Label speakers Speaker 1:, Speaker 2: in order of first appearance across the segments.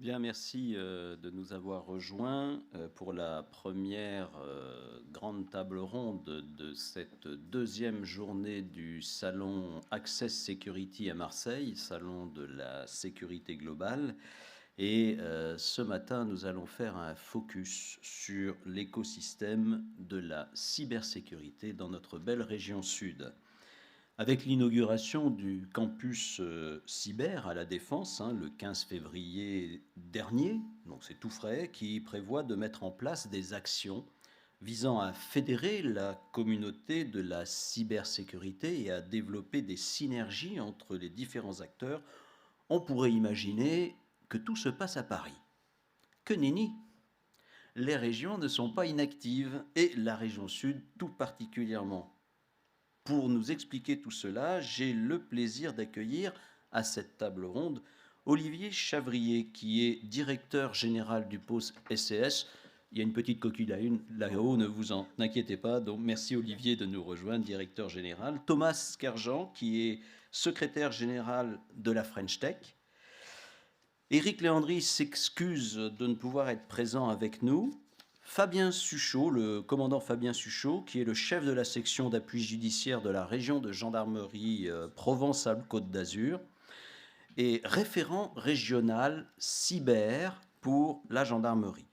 Speaker 1: Bien, merci de nous avoir rejoints pour la première grande table ronde de cette deuxième journée du salon Access Security à Marseille, salon de la sécurité globale. Et ce matin, nous allons faire un focus sur l'écosystème de la cybersécurité dans notre belle région sud. Avec l'inauguration du campus cyber à la Défense, le 15 février dernier, donc c'est tout frais, qui prévoit de mettre en place des actions visant à fédérer la communauté de la cybersécurité et à développer des synergies entre les différents acteurs, on pourrait imaginer que tout se passe à Paris. Que nenni! Les régions ne sont pas inactives, et la région sud tout particulièrement. Pour nous expliquer tout cela, j'ai le plaisir d'accueillir à cette table ronde Olivier Chavrier, qui est directeur général du pôle SCS. Il y a une petite coquille là-haut, ne vous en inquiétez pas. Donc merci Olivier de nous rejoindre, directeur général. Thomas Kerjean, qui est secrétaire général de la French Tech. Éric Léandri s'excuse de ne pouvoir être présent avec nous. Fabien Suchot, le commandant Fabien Suchot, qui est le chef de la section d'appui judiciaire de la région de gendarmerie Provence-Alpes-Côte d'Azur et référent régional cyber pour la gendarmerie.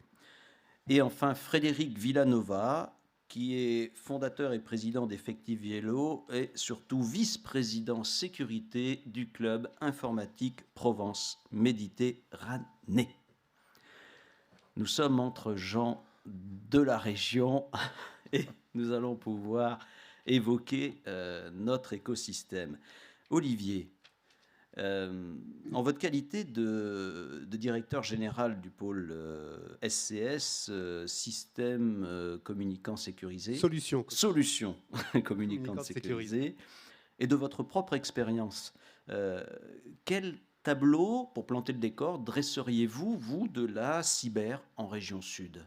Speaker 1: Et enfin Frédéric Villanova, qui est fondateur et président d'Effectif Vélo et surtout vice-président sécurité du club informatique Provence-Méditerranée. Nous sommes entre gens de la région et nous allons pouvoir évoquer notre écosystème. Olivier, en votre qualité de directeur général du pôle SCS, système communicant sécurisé,
Speaker 2: Solution
Speaker 1: communicante sécurisée, et de votre propre expérience, quel tableau, pour planter le décor, dresseriez-vous, vous, de la cyber en région sud?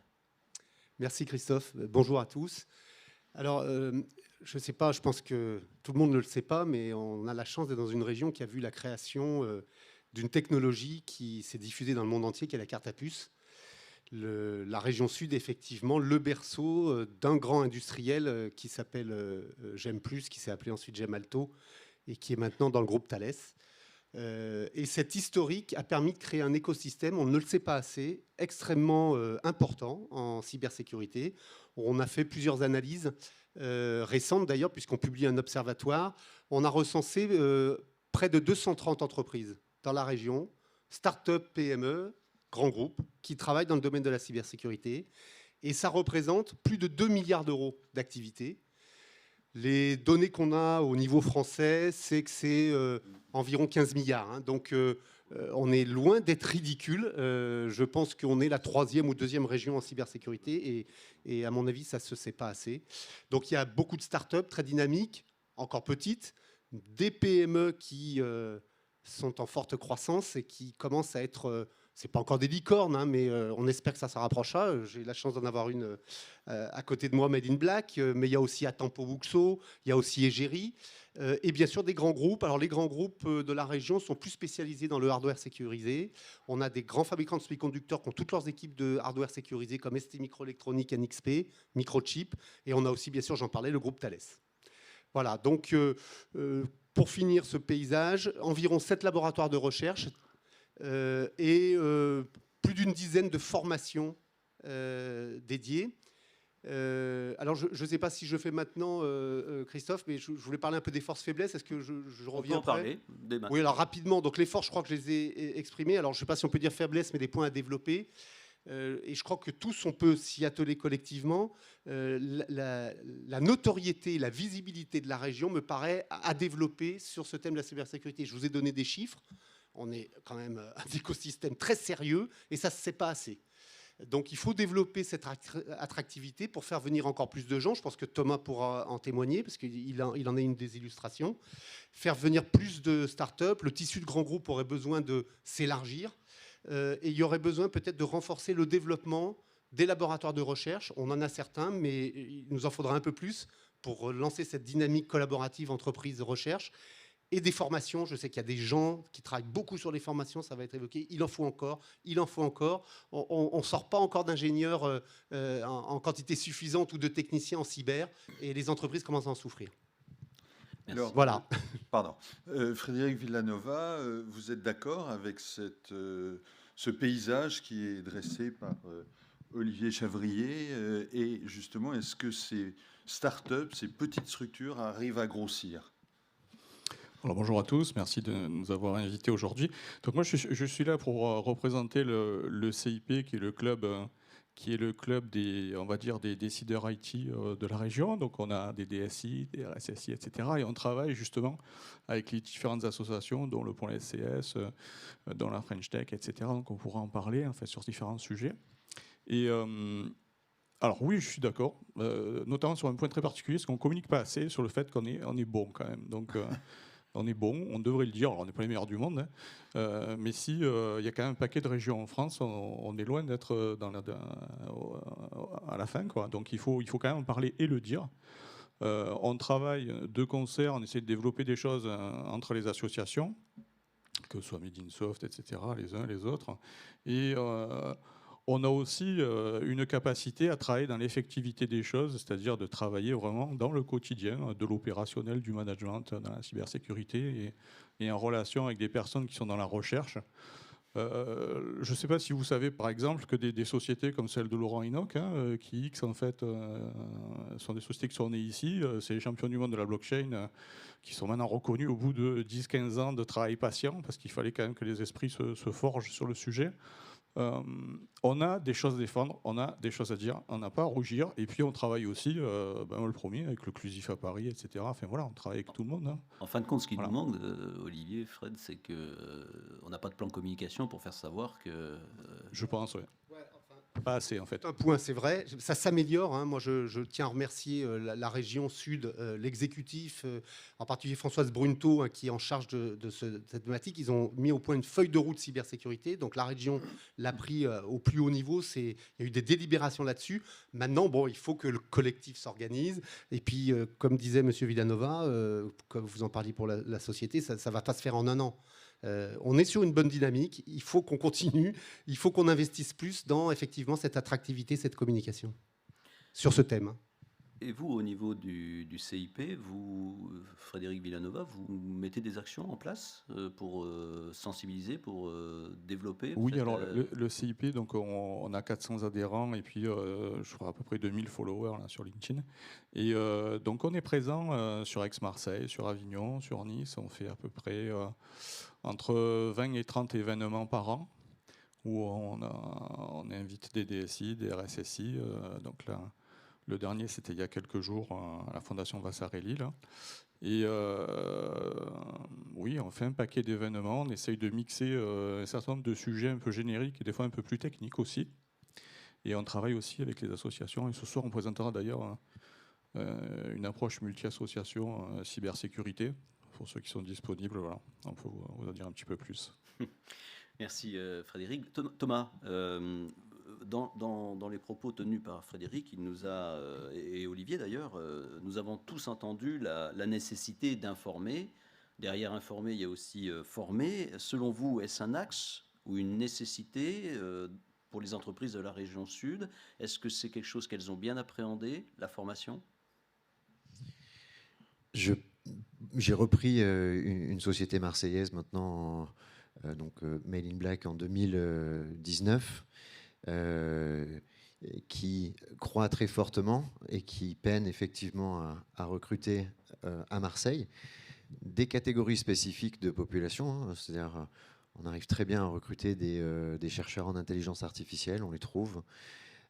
Speaker 2: Merci Christophe. Bonjour à tous. Alors, je ne sais pas, je pense que tout le monde ne le sait pas, mais on a la chance d'être dans une région qui a vu la création d'une technologie qui s'est diffusée dans le monde entier, qui est la carte à puce. La région sud, effectivement, le berceau d'un grand industriel qui s'appelle GEM+, qui s'est appelé ensuite Gemalto, et qui est maintenant dans le groupe Thales. Et cet historique a permis de créer un écosystème, on ne le sait pas assez, extrêmement important en cybersécurité. On a fait plusieurs analyses récentes d'ailleurs, puisqu'on publie un observatoire. On a recensé près de 230 entreprises dans la région, start-up, PME, grands groupes, qui travaillent dans le domaine de la cybersécurité. Et ça représente plus de 2 milliards d'euros d'activité. Les données qu'on a au niveau français, c'est que c'est environ 15 milliards. Donc, on est loin d'être ridicule. Je pense qu'on est la 3e ou 2e région en cybersécurité. Et à mon avis, ça ne se sait pas assez. Donc, il y a beaucoup de start-up très dynamiques, encore petites, des PME qui sont en forte croissance et qui commencent à être... c'est pas encore des licornes, mais on espère que ça se rapprochera. J'ai la chance d'en avoir une à côté de moi, Made in Black, mais il y a aussi Atampo Buxo, il y a aussi Egeri, et bien sûr des grands groupes. Alors les grands groupes de la région sont plus spécialisés dans le hardware sécurisé. On a des grands fabricants de semi-conducteurs qui ont toutes leurs équipes de hardware sécurisé, comme ST Microelectronics, NXP, Microchip, et on a aussi, bien sûr, j'en parlais, le groupe Thales. Voilà, donc pour finir ce paysage, environ 7 laboratoires de recherche, et plus d'une dizaine de formations dédiées. Alors, je ne sais pas si je fais maintenant, Christophe, mais je voulais parler un peu des forces-faiblesses. Est-ce que je reviens
Speaker 1: On peut en parler dès maintenant.
Speaker 2: Oui, alors rapidement. Donc, les forces, je crois que je les ai exprimées. Alors, je ne sais pas si on peut dire faiblesse, mais des points à développer. Et je crois que tous, on peut s'y atteler collectivement. La notoriété, la visibilité de la région me paraît à développer sur ce thème de la cybersécurité. Je vous ai donné des chiffres. On est quand même un écosystème très sérieux et ça ne se sait pas assez. Donc il faut développer cette attractivité pour faire venir encore plus de gens. Je pense que Thomas pourra en témoigner parce qu'il en est une des illustrations. Faire venir plus de start-up. Le tissu de grands groupes aurait besoin de s'élargir. Et il y aurait besoin peut-être de renforcer le développement des laboratoires de recherche. On en a certains, mais il nous en faudra un peu plus pour lancer cette dynamique collaborative entreprise-recherche. et des formations. Je sais qu'il y a des gens qui travaillent beaucoup sur les formations, ça va être évoqué. Il en faut encore, il en faut encore. On ne sort pas encore d'ingénieurs en quantité suffisante ou de techniciens en cyber, et les entreprises commencent à en souffrir.
Speaker 3: Alors,
Speaker 2: Voilà.
Speaker 3: Pardon. Frédéric Villanova, vous êtes d'accord avec ce paysage qui est dressé par Olivier Chavrier et justement, est-ce que ces startups, ces petites structures arrivent à grossir?
Speaker 4: Alors bonjour à tous, merci de nous avoir invités aujourd'hui. Donc moi je suis là pour représenter le CIP qui est le club des, on va dire, des décideurs IT de la région. Donc on a des DSI, des RSSI, etc. Et on travaille justement avec les différentes associations, dont le Pôle SCS, dont la French Tech, etc. Donc on pourra en parler en fait sur différents sujets. Et alors oui, je suis d'accord, notamment sur un point très particulier, parce qu'on ne communique pas assez sur le fait qu'on est bon quand même. Donc on est bon, on devrait le dire. Alors on n'est pas les meilleurs du monde, hein. Mais si il y a quand même un paquet de régions en France, on est loin d'être à la fin, quoi. Donc il faut quand même en parler et le dire. On travaille de concert, on essaie de développer des choses entre les associations, que ce soit Made in Soft, etc., les uns les autres. Et on a aussi une capacité à travailler dans l'effectivité des choses, c'est-à-dire de travailler vraiment dans le quotidien, de l'opérationnel, du management, dans la cybersécurité et en relation avec des personnes qui sont dans la recherche. Je ne sais pas si vous savez, par exemple, que des sociétés comme celle de Laurent Hinock, hein, qui X, en fait, sont des sociétés qui sont nées ici. C'est les champions du monde de la blockchain qui sont maintenant reconnus au bout de 10-15 ans de travail patient, parce qu'il fallait quand même que les esprits se forgent sur le sujet. On a des choses à défendre, on a des choses à dire, on n'a pas à rougir. Et puis on travaille aussi, le premier, avec le Clusif à Paris, etc. Enfin voilà, on travaille avec tout le monde, hein.
Speaker 1: En fin de compte, ce qui
Speaker 4: Voilà.
Speaker 1: nous manque, Olivier, Fred, c'est que on n'a pas de plan de communication pour faire savoir que.
Speaker 4: Je pense, oui. Pas assez, en fait.
Speaker 2: Un point, c'est vrai, ça s'améliore, hein. Moi, je tiens à remercier la région Sud, l'exécutif, en particulier Françoise Brunto, hein, qui est en charge de cette thématique. Ils ont mis au point une feuille de route cybersécurité. Donc la région l'a pris au plus haut niveau. Il y a eu des délibérations là-dessus. Maintenant, bon, il faut que le collectif s'organise. Et puis, comme disait M. Villanova, comme vous en parliez pour la société, ça ne va pas se faire en un an. On est sur une bonne dynamique, il faut qu'on continue, il faut qu'on investisse plus dans effectivement cette attractivité, cette communication sur ce thème.
Speaker 1: Et vous, au niveau du CIP, vous, Frédéric Villanova, vous mettez des actions en place pour sensibiliser, pour développer?
Speaker 4: Oui, alors le CIP, donc on a 400 adhérents et puis je crois à peu près 2000 followers là, sur LinkedIn. Et donc on est présent sur Aix-Marseille, sur Avignon, sur Nice. On fait à peu près entre 20 et 30 événements par an où on invite des DSI, des RSSI. Donc là, le dernier, c'était il y a quelques jours à la Fondation Vassarelli, là. Et oui, on fait un paquet d'événements. On essaye de mixer un certain nombre de sujets un peu génériques et des fois un peu plus techniques aussi. Et on travaille aussi avec les associations. Et ce soir, on présentera d'ailleurs une approche multi-association cybersécurité. Pour ceux qui sont disponibles, voilà, on peut vous en dire un petit peu plus.
Speaker 1: Merci Frédéric. Thomas, dans les propos tenus par Frédéric, il nous a, et Olivier d'ailleurs, nous avons tous entendu la nécessité d'informer. Derrière informer, il y a aussi former. Selon vous, est-ce un axe ou une nécessité pour les entreprises de la région Sud? Est-ce que c'est quelque chose qu'elles ont bien appréhendé, la formation?
Speaker 5: J'ai repris une société marseillaise maintenant, donc Made in Black en 2019, qui croît très fortement et qui peine effectivement à recruter à Marseille des catégories spécifiques de population, hein, c'est-à-dire on arrive très bien à recruter des chercheurs en intelligence artificielle, on les trouve,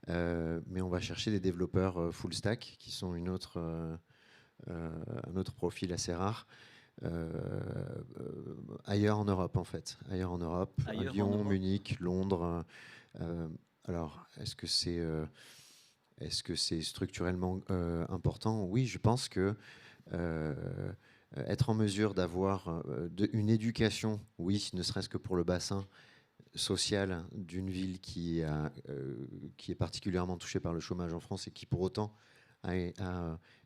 Speaker 5: mais on va chercher des développeurs full stack qui sont un autre profil assez rare. Ailleurs en Europe, en fait. Ailleurs en Europe, Lyon, Munich, Londres. Alors, est-ce que c'est structurellement important? Oui, je pense que être en mesure d'avoir une éducation, oui, ne serait-ce que pour le bassin social d'une ville qui est particulièrement touchée par le chômage en France et qui pour autant est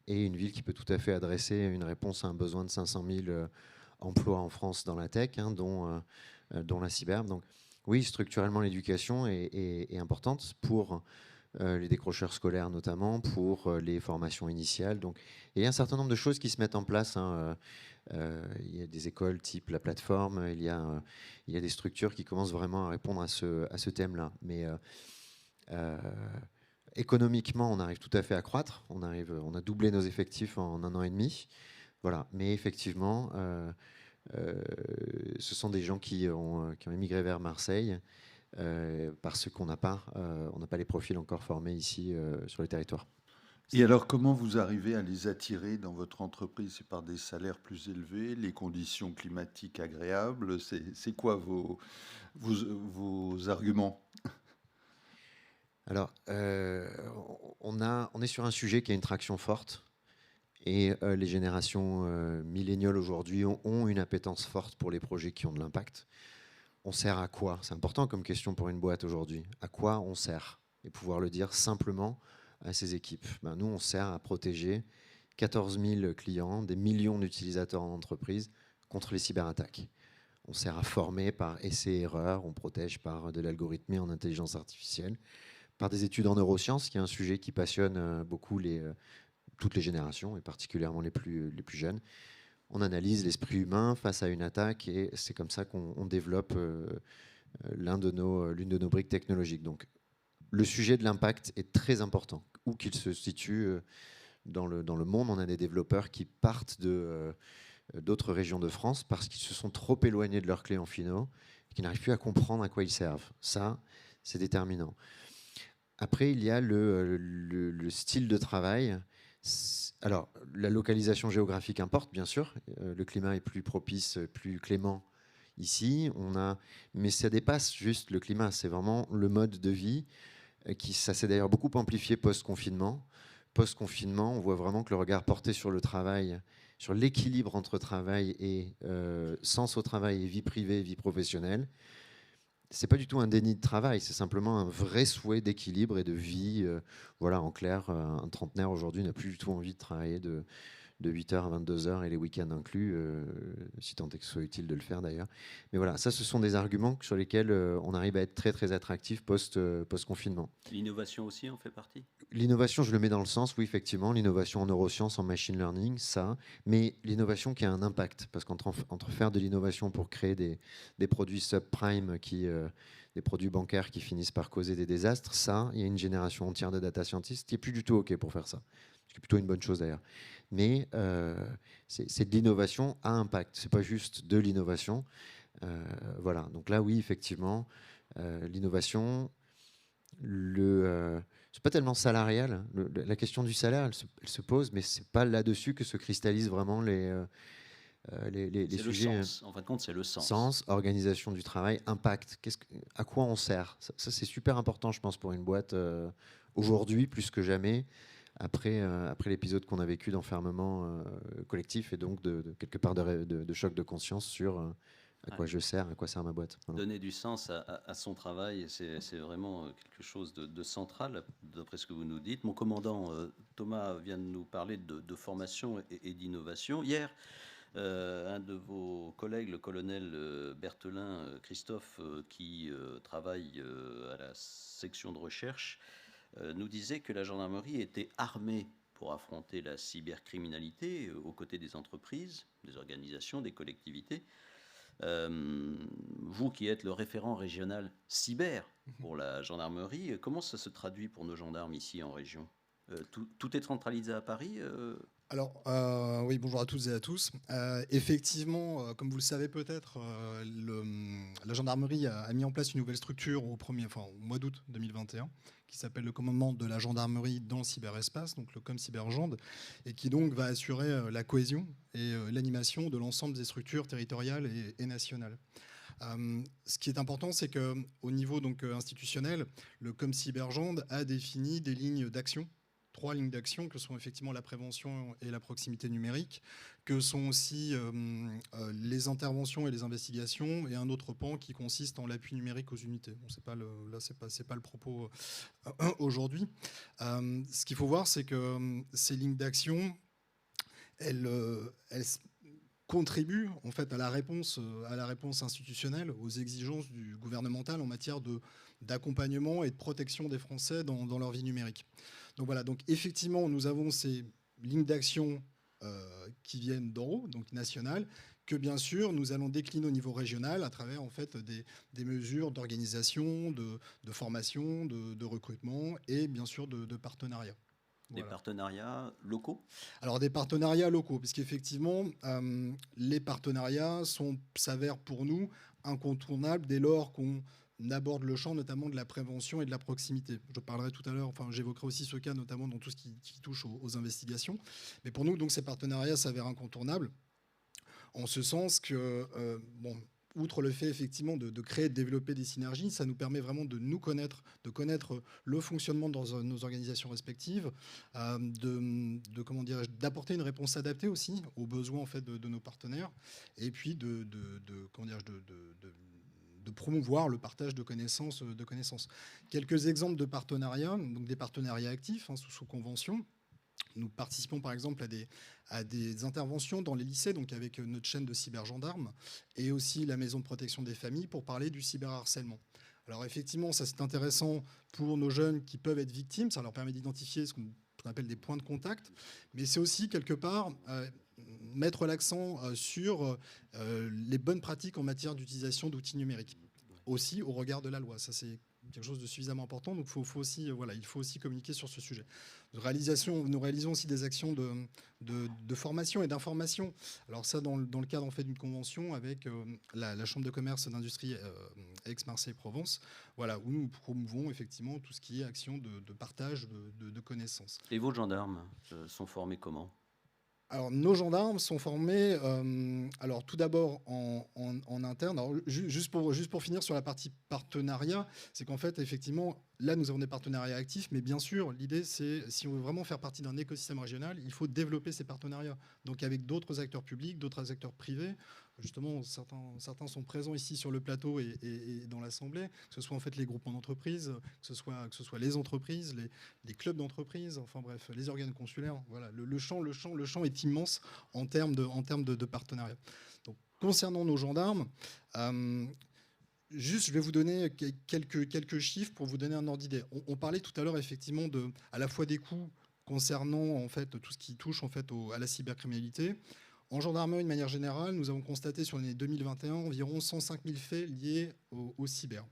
Speaker 5: une ville qui peut tout à fait adresser une réponse à un besoin de 500 000 emplois en France dans la tech, dont la cyber. Donc oui, structurellement, l'éducation est importante pour les décrocheurs scolaires notamment, pour les formations initiales. Donc il y a un certain nombre de choses qui se mettent en place. Il y a des écoles type la plateforme, il y a des structures qui commencent vraiment à répondre à ce thème-là. Mais économiquement, on arrive tout à fait à croître. On a doublé nos effectifs en 1 an et demi. Voilà. Mais effectivement, ce sont des gens qui ont émigré vers Marseille parce qu'on n'a pas les profils encore formés ici sur le territoire.
Speaker 3: Et alors, comment vous arrivez à les attirer dans votre entreprise? C'est par des salaires plus élevés, les conditions climatiques agréables? C'est quoi vos arguments?
Speaker 5: Alors, on est sur un sujet qui a une traction forte. Et les générations milléniales aujourd'hui ont une appétence forte pour les projets qui ont de l'impact. On sert à quoi? C'est important comme question pour une boîte aujourd'hui. À quoi on sert? Et pouvoir le dire simplement à ses équipes. Nous, on sert à protéger 14 000 clients, des millions d'utilisateurs en entreprise contre les cyberattaques. On sert à former par essai-erreur, on protège par de l'algorithmie en intelligence artificielle, par des études en neurosciences, qui est un sujet qui passionne beaucoup toutes les générations, et particulièrement les plus jeunes. On analyse l'esprit humain face à une attaque, et c'est comme ça qu'on développe l'une de nos briques technologiques. Donc, le sujet de l'impact est très important, où qu'il se situe dans le monde. On a des développeurs qui partent d'autres régions de France parce qu'ils se sont trop éloignés de leurs clients finaux, et qui n'arrivent plus à comprendre à quoi ils servent. Ça, c'est déterminant. Après, il y a le style de travail. Alors, la localisation géographique importe, bien sûr. Le climat est plus propice, plus clément ici. Mais ça dépasse juste le climat. C'est vraiment le mode de vie. Ça s'est d'ailleurs beaucoup amplifié post-confinement. Post-confinement, on voit vraiment que le regard porté sur le travail, sur l'équilibre entre travail et sens au travail et vie privée, vie professionnelle, c'est pas du tout un déni de travail, c'est simplement un vrai souhait d'équilibre et de vie. Voilà, en clair, un trentenaire aujourd'hui n'a plus du tout envie de travailler de 8h à 22h et les week-ends inclus, si tant est que ce soit utile de le faire d'ailleurs. Mais voilà, ça, ce sont des arguments sur lesquels on arrive à être très très attractif post-confinement.
Speaker 1: L'innovation aussi en fait partie?
Speaker 5: L'innovation, je le mets dans le sens, oui, effectivement, l'innovation en neurosciences, en machine learning, ça, mais l'innovation qui a un impact, parce qu'entre faire de l'innovation pour créer des produits subprime, des produits bancaires qui finissent par causer des désastres, ça, il y a une génération entière de data scientists qui est plus du tout OK pour faire ça. Ce qui est plutôt une bonne chose d'ailleurs. Mais c'est de l'innovation à impact, c'est pas juste de l'innovation. Voilà, donc là, oui, effectivement, l'innovation, c'est pas tellement salarial. La question du salaire, elle se pose, mais c'est pas là-dessus que se cristallisent vraiment les sujets.
Speaker 1: Le sens. En fin de compte, c'est le sens.
Speaker 5: Sens, organisation du travail, impact. À quoi on sert? Ça, c'est super important, je pense, pour une boîte aujourd'hui, plus que jamais, après l'épisode qu'on a vécu d'enfermement collectif et donc de quelque part de choc de conscience sur à quoi je sers, à quoi sert ma boîte. Voilà.
Speaker 1: Donner du sens à son travail, c'est vraiment quelque chose de central, d'après ce que vous nous dites. Mon commandant Thomas vient de nous parler de formation et d'innovation. Hier, un de vos collègues, le colonel Berthelin Christophe, qui travaille à la section de recherche, nous disait que la gendarmerie était armée pour affronter la cybercriminalité aux côtés des entreprises, des organisations, des collectivités. Vous qui êtes le référent régional cyber pour la gendarmerie, comment ça se traduit pour nos gendarmes ici en région? Tout est centralisé à Paris
Speaker 6: Alors, oui, bonjour à toutes et à tous. Effectivement, comme vous le savez peut-être, la gendarmerie a mis en place une nouvelle structure au mois d'août 2021, qui s'appelle le commandement de la gendarmerie dans le cyberespace, donc le ComCyberGend, et qui donc va assurer la cohésion et l'animation de l'ensemble des structures territoriales et nationales. Ce qui est important, c'est qu'au niveau donc, institutionnel, le ComCyberGend a défini des lignes d'action, 3 lignes d'action que sont effectivement la prévention et la proximité numérique, que sont aussi les interventions et les investigations, et un autre pan qui consiste en l'appui numérique aux unités. Bon, c'est pas le propos aujourd'hui. Ce qu'il faut voir, c'est que ces lignes d'action, elles contribue en fait à la réponse institutionnelle, aux exigences du gouvernemental en matière d'accompagnement et de protection des Français dans leur vie numérique. Donc voilà, donc effectivement, nous avons ces lignes d'action qui viennent d'en haut, donc nationales, que bien sûr nous allons décliner au niveau régional à travers en fait des mesures d'organisation, de formation, de recrutement et bien sûr de partenariat.
Speaker 1: Des partenariats locaux?
Speaker 6: Alors des partenariats locaux, puisqu'effectivement, les partenariats s'avèrent pour nous incontournables dès lors qu'on aborde le champ notamment de la prévention et de la proximité. Je parlerai tout à l'heure, enfin j'évoquerai aussi ce cas notamment dans tout ce qui touche aux investigations. Mais pour nous, donc, ces partenariats s'avèrent incontournables, en ce sens que, outre le fait effectivement de créer et de développer des synergies, ça nous permet vraiment de nous connaître, de connaître le fonctionnement dans nos organisations respectives, d'apporter une réponse adaptée aussi aux besoins en fait de nos partenaires, et puis de promouvoir le partage de connaissances. Quelques exemples de partenariats, donc des partenariats actifs sous convention. Nous participons par exemple à des interventions dans les lycées, donc avec notre chaîne de cybergendarmes et aussi la maison de protection des familles pour parler du cyberharcèlement. Alors effectivement, ça c'est intéressant pour nos jeunes qui peuvent être victimes, ça leur permet d'identifier ce qu'on appelle des points de contact, mais c'est aussi quelque part mettre l'accent sur les bonnes pratiques en matière d'utilisation d'outils numériques, aussi au regard de la loi. Ça c'est quelque chose de suffisamment important, donc il faut aussi communiquer sur ce sujet. Nous réalisons aussi des actions de formation et d'information. Alors ça, dans le cadre en fait d'une convention avec la Chambre de commerce et d'industrie Aix-Marseille-Provence, voilà, où nous promouvons effectivement tout ce qui est action de partage de connaissances.
Speaker 1: Et vos gendarmes sont formés comment ?
Speaker 6: Alors, nos gendarmes sont formés, alors tout d'abord en interne. Alors, juste pour finir sur la partie partenariat, c'est qu'en fait, effectivement, là, nous avons des partenariats actifs, mais bien sûr, l'idée, c'est, si on veut vraiment faire partie d'un écosystème régional, il faut développer ces partenariats. Donc, avec d'autres acteurs publics, d'autres acteurs privés. Justement, certains sont présents ici sur le plateau et dans l'Assemblée, que ce soit en fait les groupements d'entreprises, que ce soit les entreprises, les clubs d'entreprises, enfin bref, les organes consulaires. Voilà, le champ est immense en termes de partenariat. Donc, concernant nos gendarmes, juste, je vais vous donner quelques chiffres pour vous donner un ordre d'idée. On parlait tout à l'heure effectivement à la fois des coûts concernant en fait tout ce qui touche en fait à la cybercriminalité. En gendarmerie, de manière générale, nous avons constaté sur l'année 2021 environ 105 000 faits liés au cyber.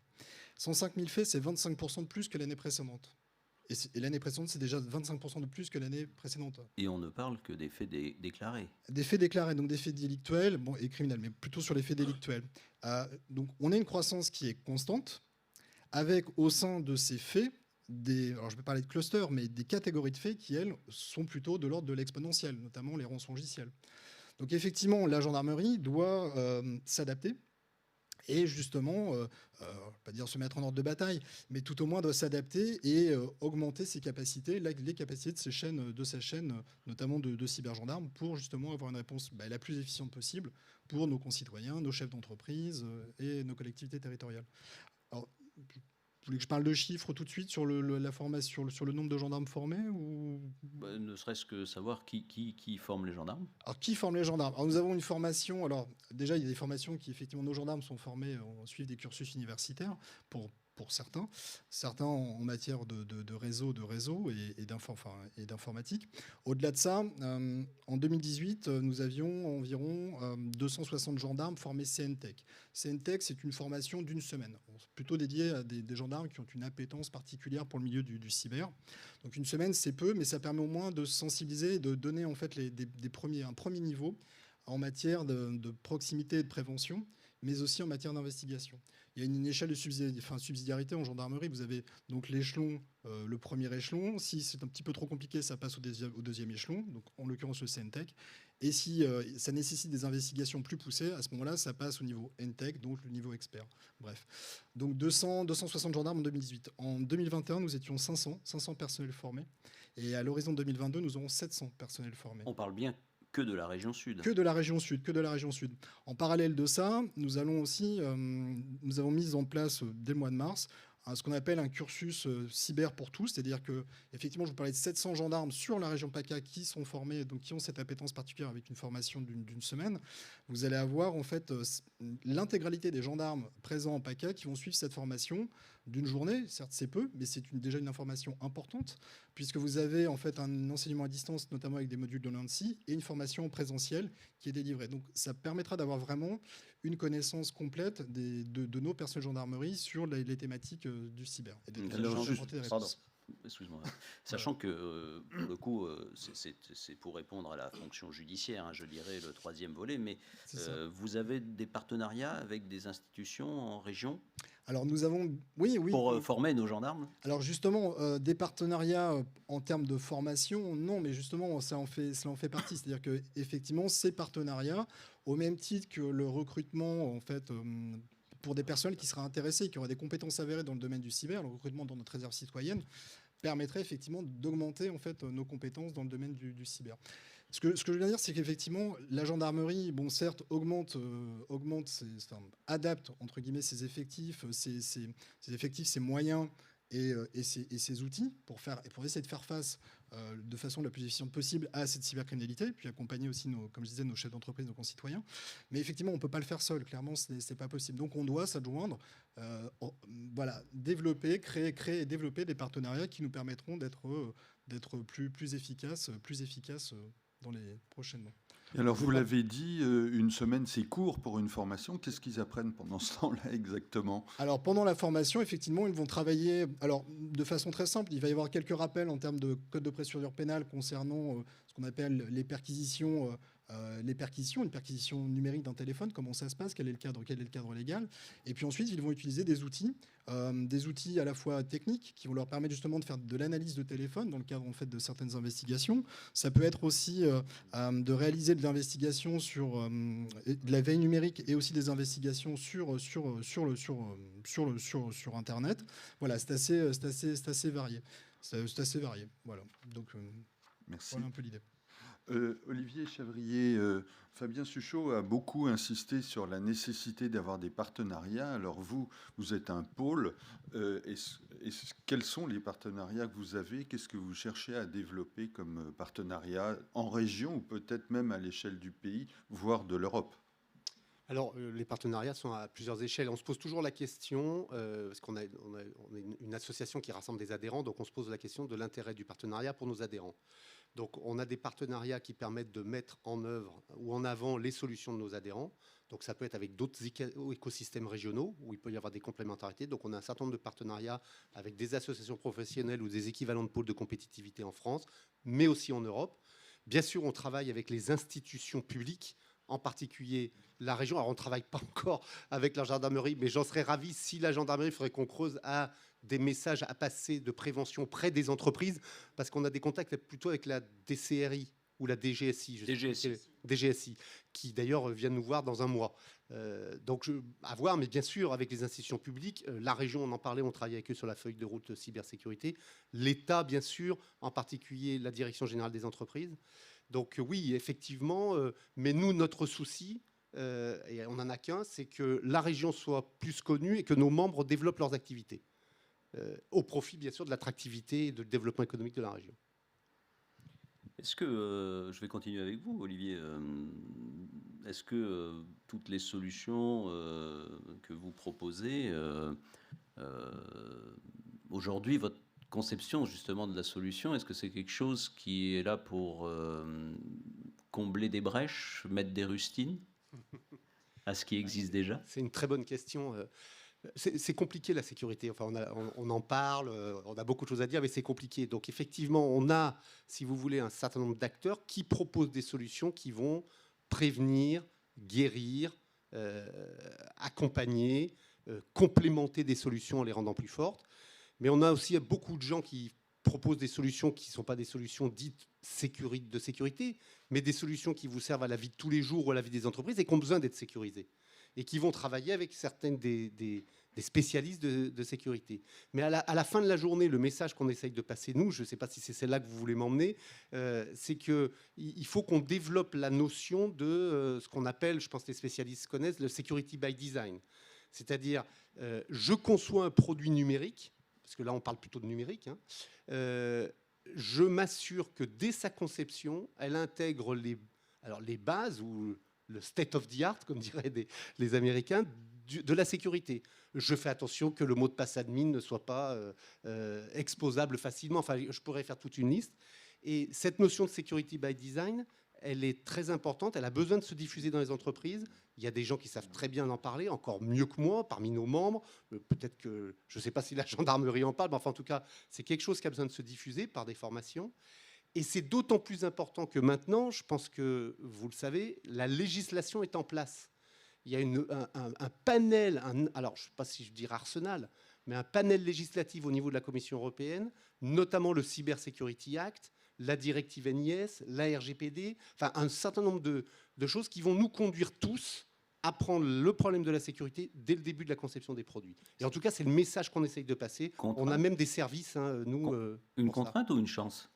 Speaker 6: 105 000 faits, c'est 25% de plus que l'année précédente. Et l'année précédente, c'est déjà 25% de plus que l'année précédente.
Speaker 1: Et on ne parle que des faits déclarés.
Speaker 6: Des faits déclarés, donc des faits délictuels et criminels, mais plutôt sur les faits délictuels. Donc on a une croissance qui est constante, avec au sein de ces faits, alors je vais parler de clusters, mais des catégories de faits qui, elles, sont plutôt de l'ordre de l'exponentiel, notamment les rançongiciels. Donc effectivement, la gendarmerie doit s'adapter et justement, pas dire se mettre en ordre de bataille, mais tout au moins doit s'adapter et augmenter ses capacités, les capacités de sa chaîne, notamment de cybergendarmes, pour justement avoir une réponse la plus efficiente possible pour nos concitoyens, nos chefs d'entreprise et nos collectivités territoriales. Alors, vous voulez que je parle de chiffres tout de suite sur la formation, sur le nombre de gendarmes formés ou...
Speaker 1: Ne serait-ce que savoir qui forme les gendarmes.
Speaker 6: Alors, qui forme les gendarmes? Alors, nous avons une formation. Alors, déjà, il y a des formations qui, effectivement, nos gendarmes sont formés, suivent des cursus universitaires pour certains en matière de réseau et d'informatique. Au-delà de ça, en 2018, nous avions environ 260 gendarmes formés CNTech. CNTech, c'est une formation d'une semaine, plutôt dédiée à des gendarmes qui ont une appétence particulière pour le milieu du cyber. Donc une semaine, c'est peu, mais ça permet au moins de sensibiliser et de donner en fait un premier niveau en matière de proximité et de prévention, mais aussi en matière d'investigation. Il y a une échelle de subsidiarité en gendarmerie. Vous avez donc l'échelon, le premier échelon. Si c'est un petit peu trop compliqué, ça passe au deuxième échelon, donc en l'occurrence le CNTech. Et si ça nécessite des investigations plus poussées, à ce moment-là, ça passe au niveau NTech, donc le niveau expert. Bref. Donc 260 gendarmes en 2018. En 2021, nous étions 500 personnels formés. Et à l'horizon 2022, nous aurons 700 personnels formés.
Speaker 1: On parle bien que de la région sud.
Speaker 6: Que de la région sud. En parallèle de ça, nous avons mis en place, dès le mois de mars, ce qu'on appelle un cursus cyber pour tous, c'est-à-dire que effectivement, je vous parlais de 700 gendarmes sur la région PACA qui sont formés, donc qui ont cette appétence particulière avec une formation d'une semaine. Vous allez avoir en fait l'intégralité des gendarmes présents en PACA qui vont suivre cette formation d'une journée. Certes, c'est peu, mais c'est déjà une information importante puisque vous avez en fait un enseignement à distance, notamment avec des modules de l'ANSSI, et une formation présentielle qui est délivrée. Donc, ça permettra d'avoir vraiment une connaissance complète de nos personnels de gendarmerie sur les thématiques du cyber.
Speaker 1: Excuse-moi. Sachant que, pour le coup, c'est pour répondre à la fonction judiciaire, hein, je dirais, le troisième volet, mais vous avez des partenariats avec des institutions en région?
Speaker 6: Alors nous avons, oui,
Speaker 1: pour former nos gendarmes.
Speaker 6: Alors justement, des partenariats en termes de formation, non, mais justement, cela en fait partie. C'est-à-dire que effectivement, ces partenariats, au même titre que le recrutement, en fait, pour des personnes qui seraient intéressées, qui auraient des compétences avérées dans le domaine du cyber, le recrutement dans notre réserve citoyenne permettrait effectivement d'augmenter en fait nos compétences dans le domaine du cyber. Ce que je veux dire, c'est qu'effectivement, la gendarmerie, bon, certes, adapte entre guillemets ses effectifs, ses moyens et ses outils pour essayer de faire face de façon la plus efficiente possible à cette cybercriminalité, puis accompagner aussi, comme je disais, nos chefs d'entreprise, nos concitoyens. Mais effectivement, on ne peut pas le faire seul. Clairement, ce n'est pas possible. Donc, on doit s'adjoindre, développer, créer et développer des partenariats qui nous permettront d'être plus efficaces dans les prochains mois.
Speaker 3: Alors, vous l'avez dit, une semaine, c'est court pour une formation. Qu'est-ce qu'ils apprennent pendant ce temps-là exactement?
Speaker 6: Alors, pendant la formation, effectivement, ils vont travailler de façon très simple. Il va y avoir quelques rappels en termes de code de procédure pénale concernant ce qu'on appelle les perquisitions, une perquisition numérique d'un téléphone, comment ça se passe, quel est le cadre légal. Et puis ensuite, ils vont utiliser des outils à la fois techniques qui vont leur permettre justement de faire de l'analyse de téléphone dans le cadre en fait de certaines investigations. Ça peut être aussi de réaliser de l'investigation sur de la veille numérique et aussi des investigations sur Internet. Voilà, c'est assez varié. C'est assez varié. Voilà. Donc,
Speaker 3: merci.
Speaker 6: Voilà un peu l'idée.
Speaker 3: Olivier Chavrier, Fabien Suchot a beaucoup insisté sur la nécessité d'avoir des partenariats. Alors vous êtes un pôle. Quels sont les partenariats que vous avez? Qu'est-ce que vous cherchez à développer comme partenariat en région ou peut-être même à l'échelle du pays, voire de l'Europe?
Speaker 2: Alors, les partenariats sont à plusieurs échelles. On se pose toujours la question, parce qu'on est une association qui rassemble des adhérents, donc on se pose la question de l'intérêt du partenariat pour nos adhérents. Donc, on a des partenariats qui permettent de mettre en œuvre ou en avant les solutions de nos adhérents. Donc, ça peut être avec d'autres écosystèmes régionaux où il peut y avoir des complémentarités. Donc, on a un certain nombre de partenariats avec des associations professionnelles ou des équivalents de pôles de compétitivité en France, mais aussi en Europe. Bien sûr, on travaille avec les institutions publiques, en particulier la région. Alors, on ne travaille pas encore avec la gendarmerie, mais j'en serais ravi si la gendarmerie ferait qu'on creuse à des messages à passer de prévention près des entreprises, parce qu'on a des contacts plutôt avec la DCRI ou la DGSI. DGSI, qui d'ailleurs vient nous voir dans un mois. Donc, à voir, mais bien sûr, avec les institutions publiques, la région, on en parlait, on travaille avec eux sur la feuille de route cybersécurité. L'État, bien sûr, en particulier la Direction générale des entreprises. Donc oui, effectivement, mais nous, notre souci, et on n'en a qu'un, c'est que la région soit plus connue et que nos membres développent leurs activités, au profit, bien sûr, de l'attractivité et du développement économique de la région.
Speaker 1: Est-ce que, je vais continuer avec vous, Olivier, est-ce que toutes les solutions que vous proposez, aujourd'hui, votre conception justement de la solution, est-ce que c'est quelque chose qui est là pour combler des brèches, mettre des rustines à ce qui existe déjà?
Speaker 2: C'est une très bonne question. C'est compliqué la sécurité. Enfin, on en parle, on a beaucoup de choses à dire, mais c'est compliqué. Donc effectivement, on a, si vous voulez, un certain nombre d'acteurs qui proposent des solutions qui vont prévenir, guérir, accompagner, complémenter des solutions en les rendant plus fortes. Mais on a aussi beaucoup de gens qui proposent des solutions qui ne sont pas des solutions dites de sécurité, mais des solutions qui vous servent à la vie de tous les jours ou à la vie des entreprises et qui ont besoin d'être sécurisées. Et qui vont travailler avec certaines des spécialistes de sécurité. Mais à la fin de la journée, le message qu'on essaye de passer, nous, je ne sais pas si c'est celle-là que vous voulez m'emmener, c'est qu'il faut qu'on développe la notion de ce qu'on appelle, je pense que les spécialistes connaissent, le security by design. C'est-à-dire, je conçois un produit numérique, parce que là, on parle plutôt de numérique, hein, je m'assure que dès sa conception, elle intègre les bases ou le state of the art, comme diraient les Américains, de la sécurité. Je fais attention que le mot de passe admin ne soit pas exposable facilement. Enfin, je pourrais faire toute une liste. Et cette notion de security by design, elle est très importante. Elle a besoin de se diffuser dans les entreprises. Il y a des gens qui savent très bien en parler, encore mieux que moi, parmi nos membres. Peut-être que, je ne sais pas si la gendarmerie en parle, mais enfin, en tout cas, c'est quelque chose qui a besoin de se diffuser par des formations. Et c'est d'autant plus important que maintenant, je pense que vous le savez, la législation est en place. Il y a un panel, alors je ne sais pas si je dirais arsenal, mais un panel législatif au niveau de la Commission européenne, notamment le Cyber Security Act, la directive NIS, la RGPD, enfin un certain nombre de choses qui vont nous conduire tous à prendre le problème de la sécurité dès le début de la conception des produits. Et en tout cas, c'est le message qu'on essaye de passer. On a même des services, hein, nous...
Speaker 1: Une contrainte ou une chance?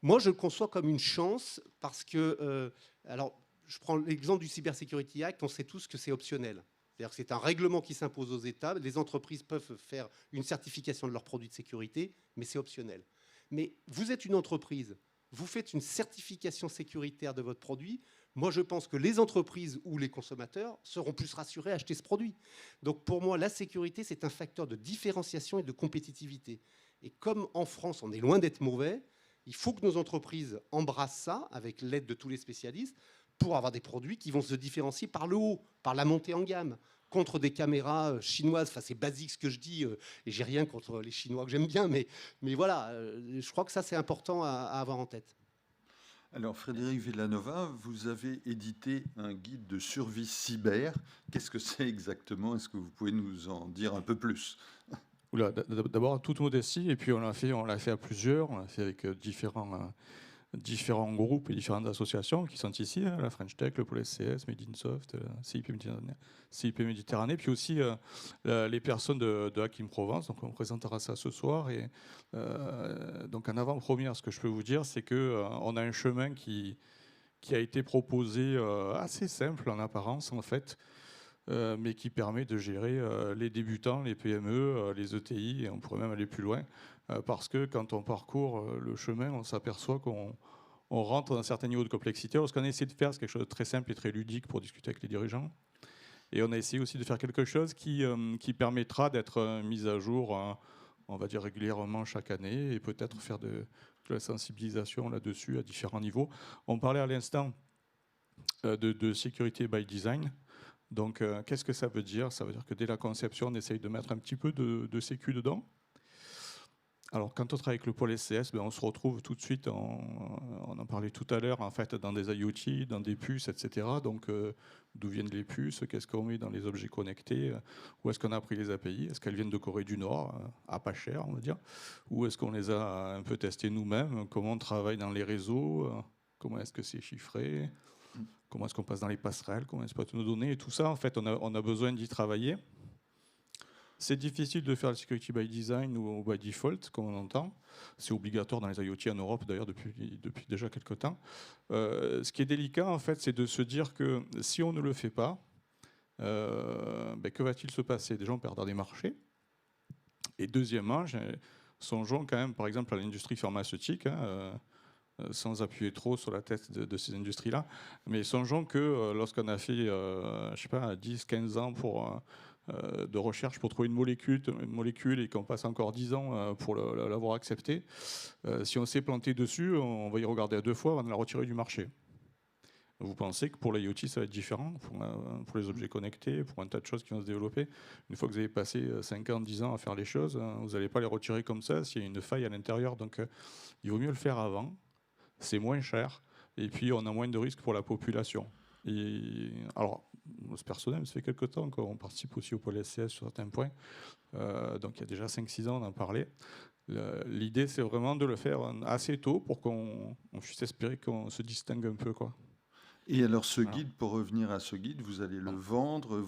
Speaker 2: Moi, je le conçois comme une chance parce que... alors, je prends l'exemple du Cyber Security Act, on sait tous que c'est optionnel. C'est-à-dire que c'est un règlement qui s'impose aux États. Les entreprises peuvent faire une certification de leurs produits de sécurité, mais c'est optionnel. Mais vous êtes une entreprise, vous faites une certification sécuritaire de votre produit. Moi, je pense que les entreprises ou les consommateurs seront plus rassurés à acheter ce produit. Donc, pour moi, la sécurité, c'est un facteur de différenciation et de compétitivité. Et comme en France, on est loin d'être mauvais, il faut que nos entreprises embrassent ça avec l'aide de tous les spécialistes pour avoir des produits qui vont se différencier par le haut, par la montée en gamme, contre des caméras chinoises. Enfin, c'est basique ce que je dis, et j'ai rien contre les Chinois que j'aime bien, mais voilà, je crois que ça, c'est important à avoir en tête.
Speaker 3: Alors, Frédéric Villanova, vous avez édité un guide de survie cyber. Qu'est-ce que c'est exactement? Est-ce que vous pouvez nous en dire un peu plus?
Speaker 4: Oula, d'abord, toute modestie, et puis on l'a fait à plusieurs, on l'a fait avec différents groupes et différentes associations qui sont ici, la French Tech, le Pôle SCS, Medinsoft, CIP Méditerranée, puis aussi les personnes de Hacking Provence. Donc on présentera ça ce soir. Et donc en avant-première, ce que je peux vous dire, c'est qu'on a un chemin qui a été proposé assez simple en apparence, en fait, mais qui permet de gérer les débutants, les PME, les ETI, et on pourrait même aller plus loin, parce que quand on parcourt le chemin, on s'aperçoit qu'on rentre dans un certain niveau de complexité. Alors, ce qu'on a essayé de faire, c'est quelque chose de très simple et très ludique pour discuter avec les dirigeants. Et on a essayé aussi de faire quelque chose qui permettra d'être mis à jour, on va dire régulièrement chaque année, et peut-être faire de la sensibilisation là-dessus à différents niveaux. On parlait à l'instant de sécurité by design. Donc, qu'est-ce que ça veut dire? Ça veut dire que dès la conception, on essaye de mettre un petit peu de sécu dedans. Alors, quand on travaille avec le pôle SCS, on se retrouve tout de suite, on en parlait tout à l'heure, en fait, dans des IoT, dans des puces, etc. Donc, d'où viennent les puces? Qu'est-ce qu'on met dans les objets connectés? Où est-ce qu'on a pris les API? Est-ce qu'elles viennent de Corée du Nord, à pas cher, on va dire? Ou est-ce qu'on les a un peu testées nous-mêmes? Comment on travaille dans les réseaux? Comment est-ce que c'est chiffré? Comment est-ce qu'on passe dans les passerelles? Comment est-ce qu'on exploite nos données? Et tout ça, en fait, on a besoin d'y travailler. C'est difficile de faire le security by design ou by default, comme on entend. C'est obligatoire dans les IoT en Europe, d'ailleurs, depuis déjà quelques temps. Ce qui est délicat, en fait, c'est de se dire que si on ne le fait pas, que va-t-il se passer? Déjà, on perdra des marchés. Et deuxièmement, songeons quand même, par exemple, à l'industrie pharmaceutique, sans appuyer trop sur la tête de ces industries-là. Mais songeons que lorsqu'on a fait, je sais pas, 10, 15 ans de recherche pour trouver une molécule et qu'on passe encore 10 ans pour l'avoir acceptée, si on s'est planté dessus, on va y regarder à deux fois avant de la retirer du marché. Vous pensez que pour l'IoT, ça va être différent pour les objets connectés, pour un tas de choses qui vont se développer? Une fois que vous avez passé 5 ans, 10 ans à faire les choses, vous n'allez pas les retirer comme ça s'il y a une faille à l'intérieur. Donc, il vaut mieux le faire avant. C'est moins cher, et puis on a moins de risques pour la population. Et alors, c'est personnel, ça fait quelques temps qu'on participe aussi au pôle SCS sur certains points. Donc il y a déjà 5-6 ans, on en parlait. L'idée, c'est vraiment de le faire assez tôt pour qu'on puisse espérer qu'on se distingue un peu, quoi.
Speaker 3: Et alors ce guide, pour revenir à ce guide, vous allez le vendre,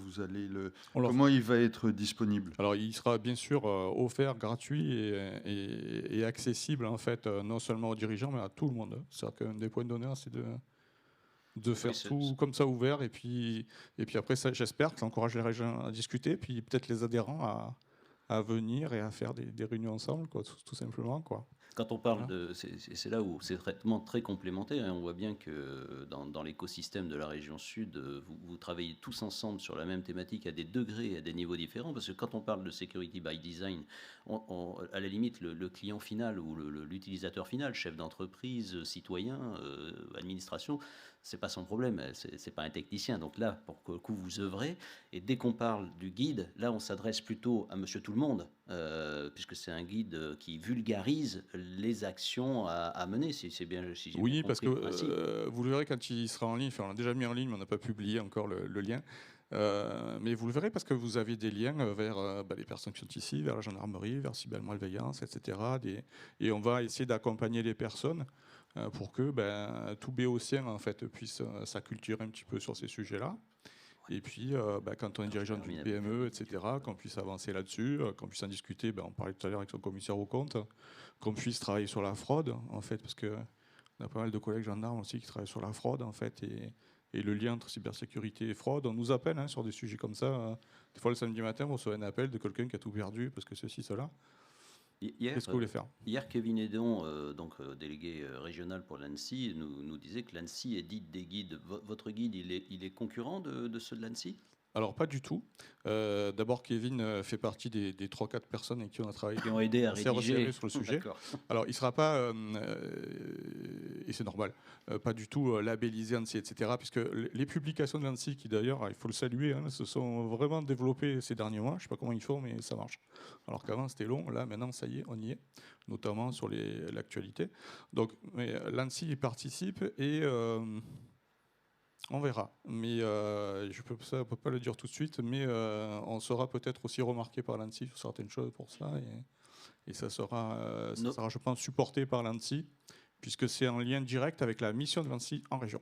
Speaker 3: comment il va être disponible?
Speaker 4: Alors il sera bien sûr offert, gratuit et accessible en fait, non seulement aux dirigeants mais à tout le monde. C'est-à-dire qu'un des points d'honneur, c'est de faire tout comme ça ouvert. Et puis après, j'espère que ça encourage les régions à discuter, puis peut-être les adhérents à venir et à faire des réunions ensemble, quoi, tout simplement, quoi.
Speaker 1: Quand on parle de... C'est là où c'est vraiment très complémentaire. On voit bien que dans l'écosystème de la région sud, vous travaillez tous ensemble sur la même thématique à des degrés et à des niveaux différents. Parce que quand on parle de security by design, à la limite, le client final ou l'utilisateur final, chef d'entreprise, citoyen, administration, c'est pas son problème, c'est pas un technicien. Donc là, pour le coup, vous œuvrez. Et dès qu'on parle du guide, là, on s'adresse plutôt à monsieur tout le monde, puisque c'est un guide qui vulgarise les actions à mener, si c'est bien. Si
Speaker 4: oui,
Speaker 1: bien
Speaker 4: parce
Speaker 1: compris,
Speaker 4: que vous le verrez quand il sera en ligne. Enfin, on l'a déjà mis en ligne, mais on n'a pas publié encore le lien. Mais vous le verrez parce que vous avez des liens vers les personnes qui sont ici, vers la gendarmerie, vers cybermalveillance, etc. Et on va essayer d'accompagner les personnes pour que tout béotien en fait puisse s'acculturer un petit peu sur ces sujets-là. Et puis, quand on est dirigeant d'une PME, etc., qu'on puisse avancer là-dessus, qu'on puisse en discuter. On parlait tout à l'heure avec son commissaire aux comptes, qu'on puisse travailler sur la fraude, en fait, parce que on a pas mal de collègues gendarmes aussi qui travaillent sur la fraude, en fait, et le lien entre cybersécurité et fraude. On nous appelle sur des sujets comme ça. Des fois, le samedi matin, on reçoit un appel de quelqu'un qui a tout perdu parce que ceci, cela. Qu'est-ce que vous voulez faire ?
Speaker 1: Hier, Kevin Edon, délégué régional pour l'ANSSI, nous disait que l'ANSSI édite des guides. Votre guide, il est concurrent de ceux de l'ANSSI ?
Speaker 4: Alors, pas du tout. D'abord, Kevin fait partie des 3-4 personnes avec qui on a travaillé.
Speaker 1: Qui ont aidé à rédiger
Speaker 4: sur le sujet. Alors, il ne sera pas, et c'est normal, pas du tout labellisé ANSSI, etc. Puisque les publications de l'ANSSI, qui d'ailleurs, il faut le saluer, se sont vraiment développées ces derniers mois. Je ne sais pas comment ils font, mais ça marche. Alors qu'avant, c'était long. Là, maintenant, ça y est, on y est. Notamment sur l'actualité. Donc, l'ANSSI y participe et... on verra, mais je ne peux pas le dire tout de suite, mais on sera peut-être aussi remarqué par l'ANSSI sur certaines choses pour ça, et ça sera, je pense, supporté par l'ANSSI, puisque c'est en lien direct avec la mission de l'ANSSI en région.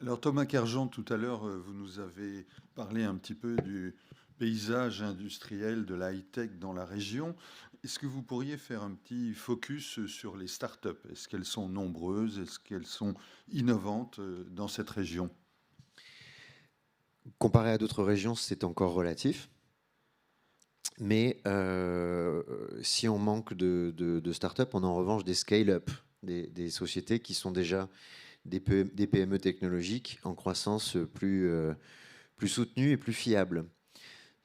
Speaker 3: Alors Thomas Kerjean, tout à l'heure, vous nous avez parlé un petit peu du paysage industriel de la high-tech dans la région. Est-ce que vous pourriez faire un petit focus sur les startups ? Est-ce qu'elles sont nombreuses ? Est-ce qu'elles sont innovantes dans cette région ?
Speaker 5: Comparé à d'autres régions, c'est encore relatif. Mais si on manque de startups, on a en revanche des scale-up, des sociétés qui sont déjà des PME technologiques en croissance plus soutenue et plus fiable.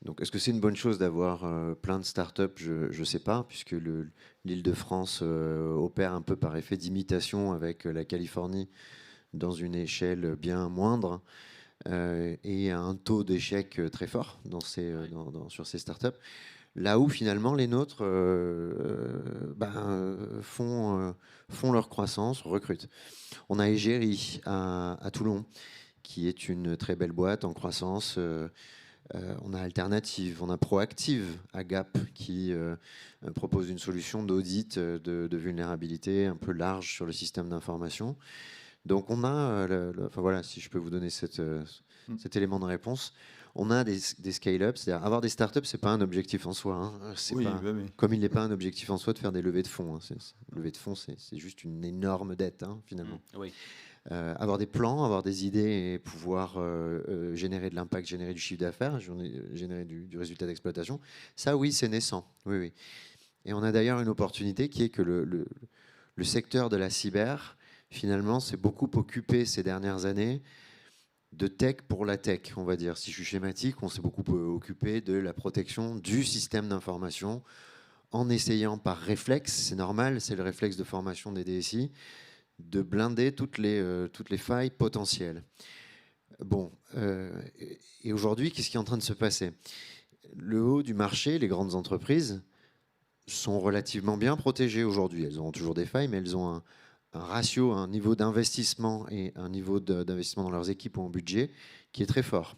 Speaker 5: Donc, est-ce que c'est une bonne chose d'avoir plein de startups ? Je ne sais pas, puisque l'Île-de-France opère un peu par effet d'imitation avec la Californie dans une échelle bien moindre et un taux d'échec très fort sur ces startups. Là où finalement les nôtres font leur croissance, recrutent. On a Egeri à Toulon, qui est une très belle boîte en croissance. On a Alternative, on a Proactive à Gap qui propose une solution d'audit de vulnérabilité un peu large sur le système d'information. Donc on a, voilà, si je peux vous donner cet élément de réponse, on a des scale-up, c'est-à-dire avoir des startups, c'est pas un objectif en soi. Hein.
Speaker 3: Oui.
Speaker 5: Comme il n'est pas un objectif en soi de faire des levées de fonds. Hein. Levée de fonds, c'est juste une énorme dette finalement.
Speaker 1: Oui.
Speaker 5: Avoir des plans, avoir des idées et pouvoir générer de l'impact, générer du chiffre d'affaires, générer du résultat d'exploitation, ça oui, c'est naissant. Oui. Et on a d'ailleurs une opportunité qui est que le secteur de la cyber, finalement, s'est beaucoup occupé ces dernières années de tech pour la tech, on va dire. Si je suis schématique, on s'est beaucoup occupé de la protection du système d'information en essayant par réflexe, c'est normal, c'est le réflexe de formation des DSI, de blinder toutes les failles potentielles. Bon, et aujourd'hui, qu'est-ce qui est en train de se passer ? Le haut du marché, les grandes entreprises sont relativement bien protégées aujourd'hui. Elles auront toujours des failles, mais elles ont un ratio, un niveau d'investissement et un niveau d'investissement dans leurs équipes ou en budget qui est très fort.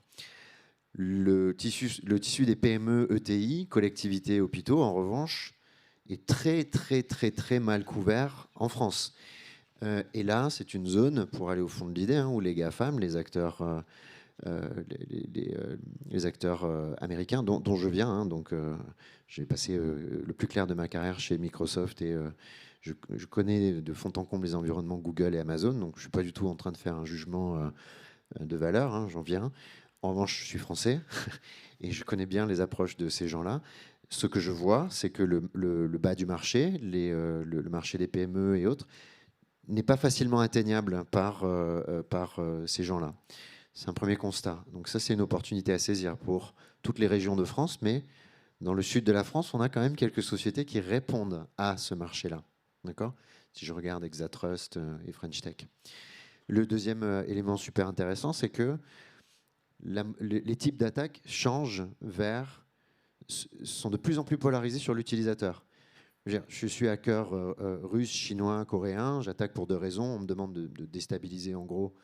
Speaker 5: Le tissu des PME, ETI, collectivités, hôpitaux, en revanche, est très, très, très, très mal couvert en France. Et là, c'est une zone, pour aller au fond de l'idée, où les GAFAM, les acteurs, les acteurs américains, dont je viens, donc j'ai passé le plus clair de ma carrière chez Microsoft et je connais de fond en comble les environnements Google et Amazon, donc je ne suis pas du tout en train de faire un jugement de valeur, hein, j'en viens. En revanche, je suis français et je connais bien les approches de ces gens-là. Ce que je vois, c'est que le bas du marché, le marché des PME et autres, n'est pas facilement atteignable par ces gens-là. C'est un premier constat. Donc ça, c'est une opportunité à saisir pour toutes les régions de France, mais dans le sud de la France, on a quand même quelques sociétés qui répondent à ce marché-là. D'accord ? Si je regarde Exatrust et French Tech. Le deuxième élément super intéressant, c'est que les types d'attaques changent sont de plus en plus polarisés sur l'utilisateur. Je suis hacker russe, chinois, coréen, j'attaque pour 2 raisons. On me demande de déstabiliser, en gros,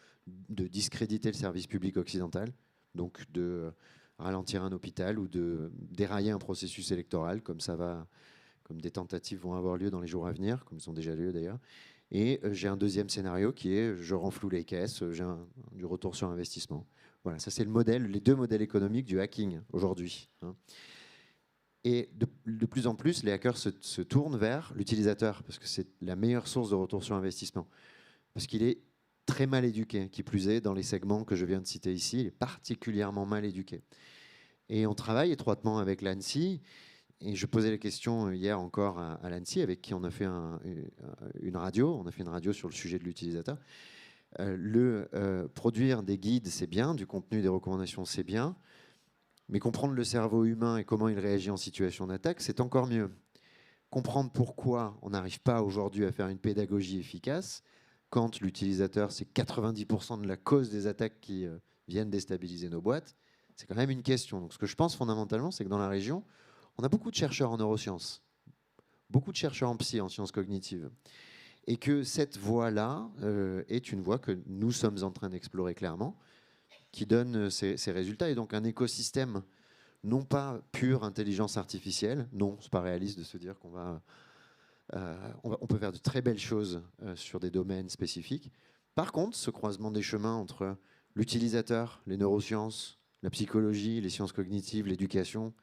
Speaker 5: de discréditer le service public occidental, donc de ralentir un hôpital ou de dérailler un processus électoral, comme des tentatives vont avoir lieu dans les jours à venir, comme ils ont déjà lieu d'ailleurs. Et j'ai un deuxième scénario qui est je renfloue les caisses, j'ai du retour sur investissement. Voilà, ça c'est les 2 modèles économiques du hacking aujourd'hui. Hein. Et de plus en plus, les hackers se tournent vers l'utilisateur, parce que c'est la meilleure source de retour sur investissement. Parce qu'il est très mal éduqué, qui plus est, dans les segments que je viens de citer ici, il est particulièrement mal éduqué. Et on travaille étroitement avec l'ANSSI, et je posais la question hier encore à l'ANSSI, avec qui on a fait une radio, sur le sujet de l'utilisateur. Produire des guides, c'est bien, du contenu, des recommandations, c'est bien, mais comprendre le cerveau humain et comment il réagit en situation d'attaque, c'est encore mieux. Comprendre pourquoi on n'arrive pas aujourd'hui à faire une pédagogie efficace, quand l'utilisateur, c'est 90% de la cause des attaques qui viennent déstabiliser nos boîtes, c'est quand même une question. Donc ce que je pense fondamentalement, c'est que dans la région, on a beaucoup de chercheurs en neurosciences, beaucoup de chercheurs en psy, en sciences cognitives, et que cette voie-là est une voie que nous sommes en train d'explorer clairement, qui donne ces résultats, et donc un écosystème, non pas pure intelligence artificielle, non, c'est pas réaliste de se dire on peut faire de très belles choses sur des domaines spécifiques. Par contre, ce croisement des chemins entre l'utilisateur, les neurosciences, la psychologie, les sciences cognitives, l'éducation,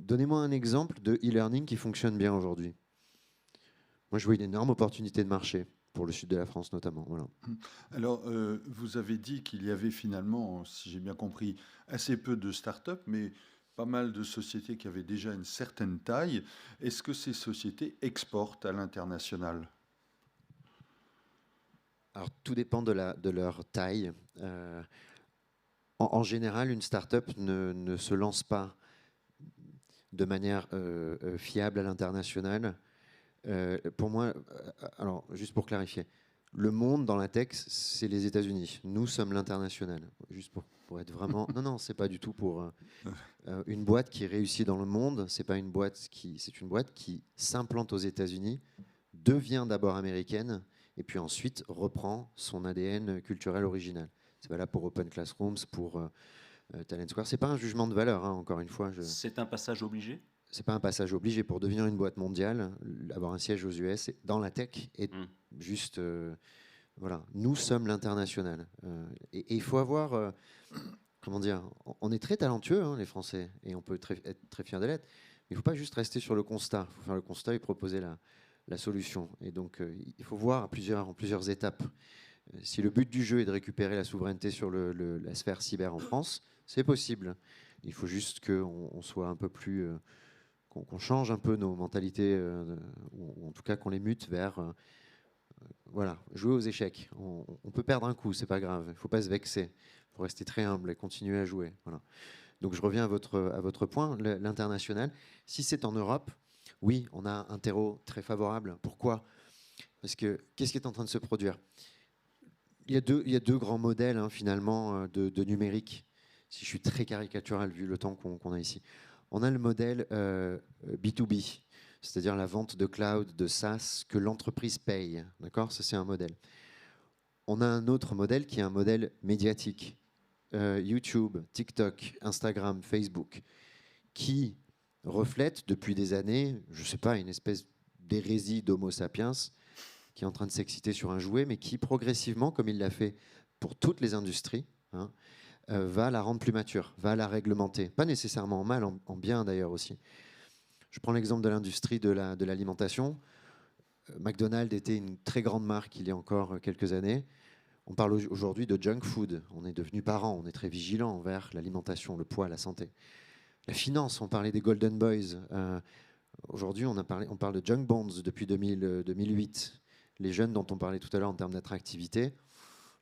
Speaker 5: donnez-moi un exemple de e-learning qui fonctionne bien aujourd'hui. Moi, je vois une énorme opportunité de marché, pour le sud de la France notamment. Voilà.
Speaker 3: Alors, vous avez dit qu'il y avait finalement, si j'ai bien compris, assez peu de start-up, mais pas mal de sociétés qui avaient déjà une certaine taille. Est-ce que ces sociétés exportent à l'international ?
Speaker 5: Alors, tout dépend de leur taille. En général, une start-up ne se lance pas de manière fiable à l'international. Pour moi, alors juste pour clarifier, le monde dans la tech, c'est les États-Unis. Nous sommes l'international. Juste pour être vraiment. Non, c'est pas du tout pour une boîte qui réussit dans le monde. C'est une boîte qui s'implante aux États-Unis, devient d'abord américaine et puis ensuite reprend son ADN culturel original. C'est valable pour Open Classrooms, pour Talent Square. C'est pas un jugement de valeur, hein, encore une fois.
Speaker 1: C'est un passage obligé ?
Speaker 5: C'est pas un passage obligé pour devenir une boîte mondiale, avoir un siège aux US dans la tech et juste voilà, nous sommes l'international et il faut avoir comment dire, on est très talentueux hein, les Français et on peut être très fiers de l'être, mais il faut pas juste rester sur le constat, il faut faire le constat et proposer la solution et donc il faut voir en plusieurs étapes. Si le but du jeu est de récupérer la souveraineté sur la sphère cyber en France, c'est possible. Il faut juste qu'on soit un peu plus qu'on change un peu nos mentalités, ou en tout cas qu'on les mute vers voilà, jouer aux échecs. On peut perdre un coup, c'est pas grave, il ne faut pas se vexer, il faut rester très humble et continuer à jouer. Voilà. Donc je reviens à votre point, l'international. Si c'est en Europe, oui, on a un terreau très favorable. Pourquoi ? Parce que qu'est-ce qui est en train de se produire ? Il y a deux grands modèles hein, finalement de numérique, si je suis très caricatural vu le temps qu'on a ici. On a le modèle B2B, c'est-à-dire la vente de cloud, de SaaS, que l'entreprise paye. D'accord ? Ça, c'est un modèle. On a un autre modèle qui est un modèle médiatique. YouTube, TikTok, Instagram, Facebook, qui reflète depuis des années, je ne sais pas, une espèce d'hérésie d'Homo sapiens qui est en train de s'exciter sur un jouet, mais qui progressivement, comme il l'a fait pour toutes les industries, hein, va la rendre plus mature, va la réglementer. Pas nécessairement en mal, en bien d'ailleurs aussi. Je prends l'exemple de l'industrie de l'alimentation. McDonald's était une très grande marque il y a encore quelques années. On parle aujourd'hui de junk food. On est devenu parents, on est très vigilant envers l'alimentation, le poids, la santé. La finance, on parlait des Golden Boys. Aujourd'hui, on parle de junk bonds depuis 2008. Les jeunes dont on parlait tout à l'heure en termes d'attractivité,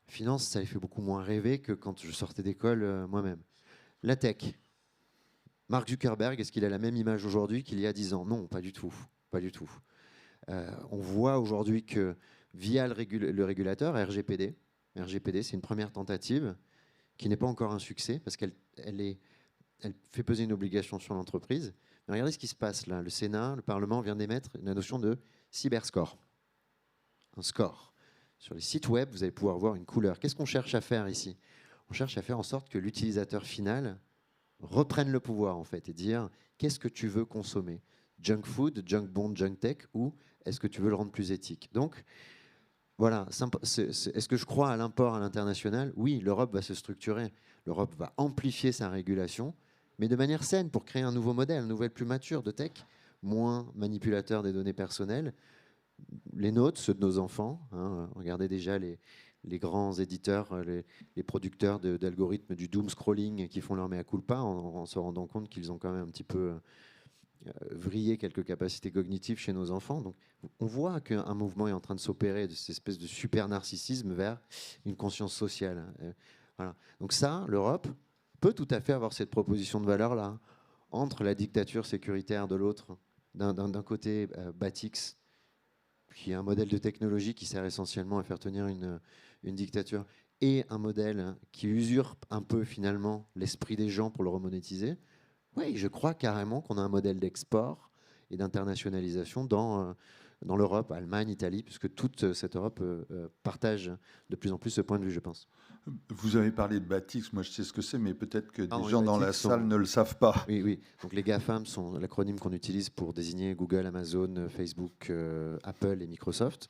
Speaker 5: la finance, ça les fait beaucoup moins rêver que quand je sortais d'école moi-même. La tech. Mark Zuckerberg, est-ce qu'il a la même image aujourd'hui qu'il y a 10 ans? Non, pas du tout. Pas du tout. On voit aujourd'hui que via le régulateur RGPD, c'est une première tentative qui n'est pas encore un succès parce qu'elle fait peser une obligation sur l'entreprise. Mais regardez ce qui se passe là. Le Sénat, le Parlement vient d'émettre la notion de cyberscore. Un score. Sur les sites web, vous allez pouvoir voir une couleur. Qu'est-ce qu'on cherche à faire ici? On cherche à faire en sorte que l'utilisateur final reprenne le pouvoir en fait et dire qu'est-ce que tu veux consommer? Junk food, junk bond, junk tech, ou est-ce que tu veux le rendre plus éthique? Donc, voilà. Est-ce que je crois à l'import à l'international? Oui, l'Europe va se structurer. L'Europe va amplifier sa régulation, mais de manière saine pour créer un nouveau modèle, un modèle plus mature de tech, moins manipulateur des données personnelles. Les nôtres, ceux de nos enfants. Regardez déjà les grands éditeurs, les producteurs d'algorithmes du doom scrolling qui font leur mea culpa en se rendant compte qu'ils ont quand même un petit peu vriller quelques capacités cognitives chez nos enfants. Donc, on voit qu'un mouvement est en train de s'opérer de cette espèce de super narcissisme vers une conscience sociale. Voilà. Donc ça, l'Europe peut tout à fait avoir cette proposition de valeur-là, entre la dictature sécuritaire de l'autre, d'un côté Batix, qui est un modèle de technologie qui sert essentiellement à faire tenir une dictature, et un modèle qui usurpe un peu finalement l'esprit des gens pour le remonétiser. Oui, je crois carrément qu'on a un modèle d'export et d'internationalisation dans l'Europe, Allemagne, Italie, puisque toute cette Europe partage de plus en plus ce point de vue, je pense.
Speaker 3: Vous avez parlé de Batix, moi je sais ce que c'est, mais peut-être que des gens dans la salle ne le savent pas.
Speaker 5: Oui, oui. Donc les GAFAM sont l'acronyme qu'on utilise pour désigner Google, Amazon, Facebook, Apple et Microsoft.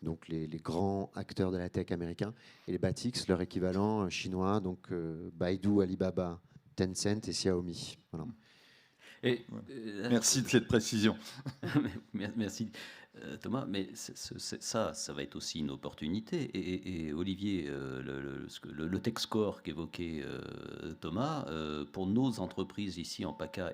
Speaker 5: Donc les grands acteurs de la tech américains. Et les Batix, leur équivalent chinois, donc Baidu, Alibaba, Tencent et Xiaomi. Voilà.
Speaker 1: Et,
Speaker 3: merci de cette précision.
Speaker 1: Merci Thomas, mais ça va être aussi une opportunité. Et Olivier, le tech score qu'évoquait Thomas, pour nos entreprises ici en PACA,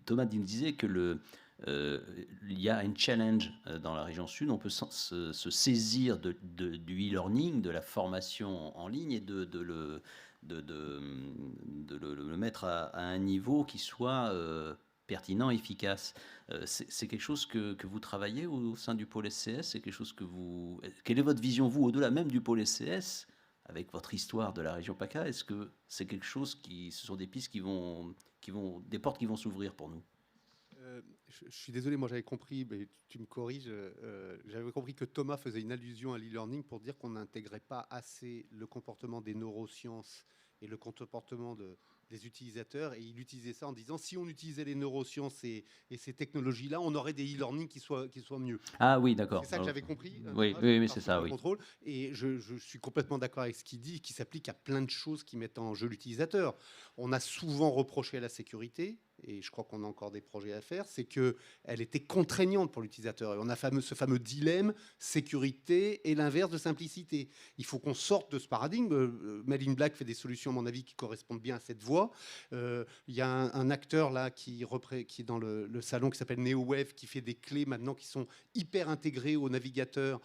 Speaker 1: Thomas nous disait que il y a un challenge dans la région sud. On peut se saisir du e-learning, de la formation en ligne et de le mettre à un niveau qui soit pertinent, efficace. C'est quelque chose que vous travaillez au sein du pôle SCS? C'est quelque chose quelle est votre vision, vous, au-delà même du pôle SCS, avec votre histoire de la région PACA? Est-ce que c'est quelque chose ce sont des pistes des portes qui vont s'ouvrir pour nous?
Speaker 2: Je suis désolé, moi j'avais compris, mais tu me corriges, j'avais compris que Thomas faisait une allusion à l'e-learning pour dire qu'on n'intégrait pas assez le comportement des neurosciences et le comportement des utilisateurs, et il utilisait ça en disant si on utilisait les neurosciences et ces technologies-là, on aurait des e-learning qui soient mieux.
Speaker 1: Ah oui, d'accord.
Speaker 2: C'est ça que j'avais compris.
Speaker 1: Oui, oui, c'est ça, oui.
Speaker 2: Contrôle. Et je suis complètement d'accord avec ce qu'il dit, qui s'applique à plein de choses qui mettent en jeu l'utilisateur. On a souvent reproché à la sécurité, et je crois qu'on a encore des projets à faire, c'est qu'elle était contraignante pour l'utilisateur. Et on a ce fameux dilemme sécurité et l'inverse de simplicité. Il faut qu'on sorte de ce paradigme. Made in Black fait des solutions, à mon avis, qui correspondent bien à cette voie. Il y a un acteur là qui est dans le salon qui s'appelle NeoWave, qui fait des clés maintenant qui sont hyper intégrées au navigateur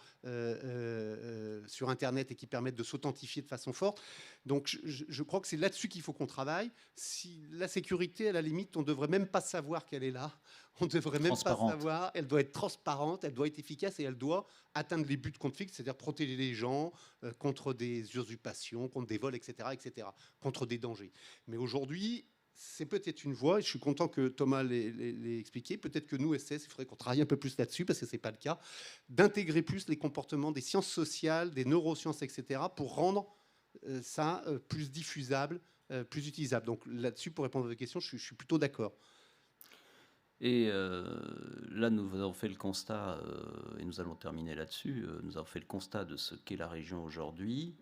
Speaker 2: sur Internet et qui permettent de s'authentifier de façon forte. Donc je crois que c'est là-dessus qu'il faut qu'on travaille. Si la sécurité, à la limite, on ne devrait même pas savoir qu'elle est là. On ne devrait même pas savoir. Elle doit être transparente, elle doit être efficace et elle doit atteindre les buts qu'on fixe, c'est-à-dire protéger les gens contre des usurpations, contre des vols, etc., contre des dangers. Mais aujourd'hui, c'est peut-être une voie, et je suis content que Thomas l'ait expliqué. Peut-être que nous, SCS, il faudrait qu'on travaille un peu plus là-dessus, parce que ce n'est pas le cas, d'intégrer plus les comportements des sciences sociales, des neurosciences, etc., pour rendre ça plus diffusable, plus utilisable. Donc là-dessus, pour répondre à votre question, je suis plutôt d'accord.
Speaker 1: Et là, nous avons fait le constat, et nous allons terminer là-dessus, nous avons fait le constat de ce qu'est la région aujourd'hui.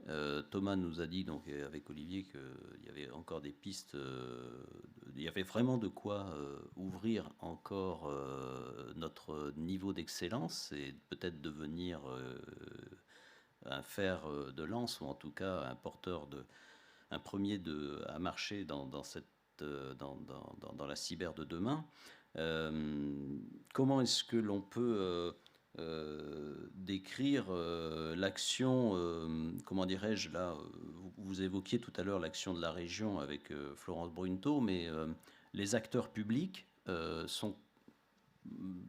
Speaker 1: Thomas nous a dit, donc, avec Olivier, qu'il y avait encore des pistes, il y avait vraiment de quoi ouvrir encore notre niveau d'excellence et peut-être devenir un fer de lance, ou en tout cas un porteur un premier à marcher dans la cyber de demain. Comment est-ce que l'on peut décrire l'action, comment dirais-je, là, vous évoquiez tout à l'heure l'action de la région avec Florence Brunto, mais les acteurs publics sont,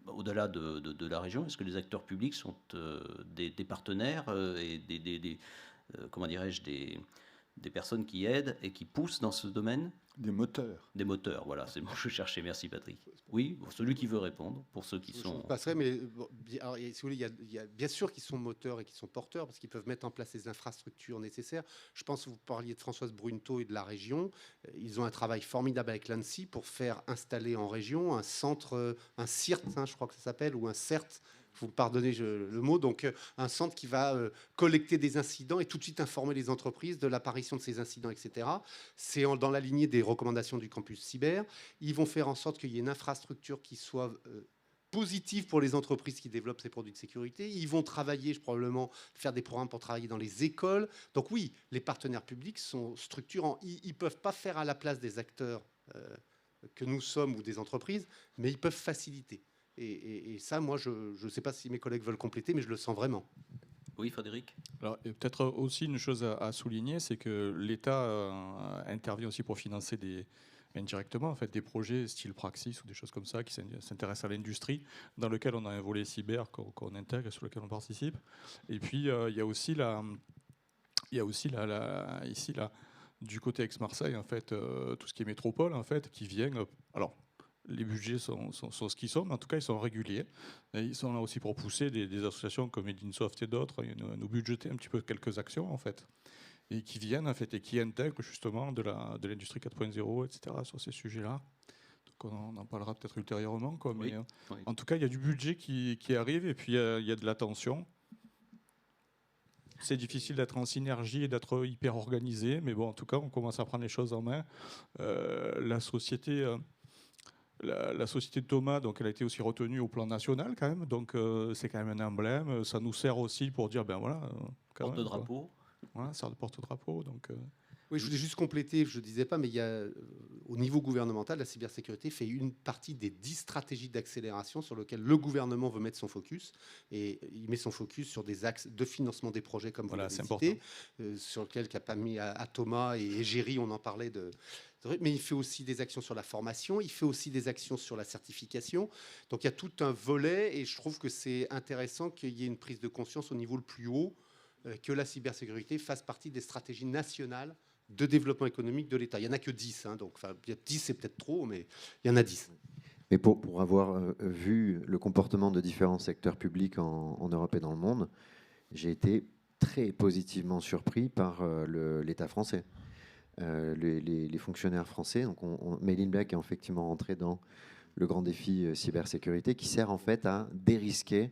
Speaker 1: au-delà de la région, est-ce que les acteurs publics sont des partenaires et comment dirais-je, des personnes qui aident et qui poussent dans ce domaine?
Speaker 3: Des moteurs.
Speaker 1: Des moteurs, voilà, c'est le mot que je cherchais. Merci Patrick. Oui, pour celui qui veut répondre, pour ceux qui sont...
Speaker 2: Je passerai, mais bon, alors, si vous voulez, il y a bien sûr qu'ils sont moteurs et qu'ils sont porteurs, parce qu'ils peuvent mettre en place les infrastructures nécessaires. Je pense que vous parliez de Françoise Brunto et de la région. Ils ont un travail formidable avec l'ANSSI pour faire installer en région un centre, un CIRT, hein, je crois que ça s'appelle, ou un CERT, vous me pardonnez le mot, donc un centre qui va collecter des incidents et tout de suite informer les entreprises de l'apparition de ces incidents, etc. C'est dans la lignée des recommandations du campus cyber. Ils vont faire en sorte qu'il y ait une infrastructure qui soit positive pour les entreprises qui développent ces produits de sécurité. Ils vont travailler, probablement, faire des programmes pour travailler dans les écoles. Donc oui, les partenaires publics sont structurants. Ils ne peuvent pas faire à la place des acteurs que nous sommes ou des entreprises, mais ils peuvent faciliter. Et ça, moi, je ne sais pas si mes collègues veulent compléter, mais je le sens vraiment.
Speaker 1: Oui, Frédéric.
Speaker 4: Alors, peut-être aussi une chose à souligner, c'est que l'État intervient aussi pour financer indirectement en fait, des projets style Praxis ou des choses comme ça qui s'intéressent à l'industrie, dans lequel on a un volet cyber qu'on intègre, sur lequel on participe. Et puis, il y a aussi ici, du côté Aix-Marseille, en fait, tout ce qui est métropole, en fait, qui vient... alors, les budgets sont ce qu'ils sont, mais en tout cas, ils sont réguliers. Et ils sont là aussi pour pousser des associations comme Edinsoft et d'autres, nous budgéter un petit peu quelques actions, en fait, et qui viennent, en fait, et qui intègrent justement de l'industrie 4.0, etc., sur ces sujets-là. Donc, on en parlera peut-être ultérieurement, quoi, mais oui. En tout cas, il y a du budget qui arrive, et puis il y a de l'attention. C'est difficile d'être en synergie et d'être hyper organisé, mais bon, en tout cas, on commence à prendre les choses en main. La société... La société de Thomas, donc, elle a été aussi retenue au plan national quand même, donc c'est quand même un emblème. Ça nous sert aussi pour dire, ben voilà,
Speaker 1: porte-drapeau.
Speaker 4: Voilà, sert de porte-drapeau. Donc.
Speaker 2: Oui, je voulais juste compléter, je ne disais pas, mais il y a, au niveau gouvernemental, la cybersécurité fait une partie des 10 stratégies d'accélération sur lesquelles le gouvernement veut mettre son focus. Et il met son focus sur des axes de financement des projets, comme vous l'avez cité, sur lesquels il a pas mis à Thomas et Géry, on en parlait mais il fait aussi des actions sur la formation, il fait aussi des actions sur la certification. Donc il y a tout un volet, et je trouve que c'est intéressant qu'il y ait une prise de conscience au niveau le plus haut, que la cybersécurité fasse partie des stratégies nationales de développement économique de l'État. Il n'y en a que 10, hein, donc 10 c'est peut-être trop, mais il y en a 10.
Speaker 5: Mais pour avoir vu le comportement de différents secteurs publics en Europe et dans le monde, j'ai été très positivement surpris par l'État français. Les fonctionnaires français, donc Made in Black est effectivement entré dans le grand défi cybersécurité qui sert en fait à dérisquer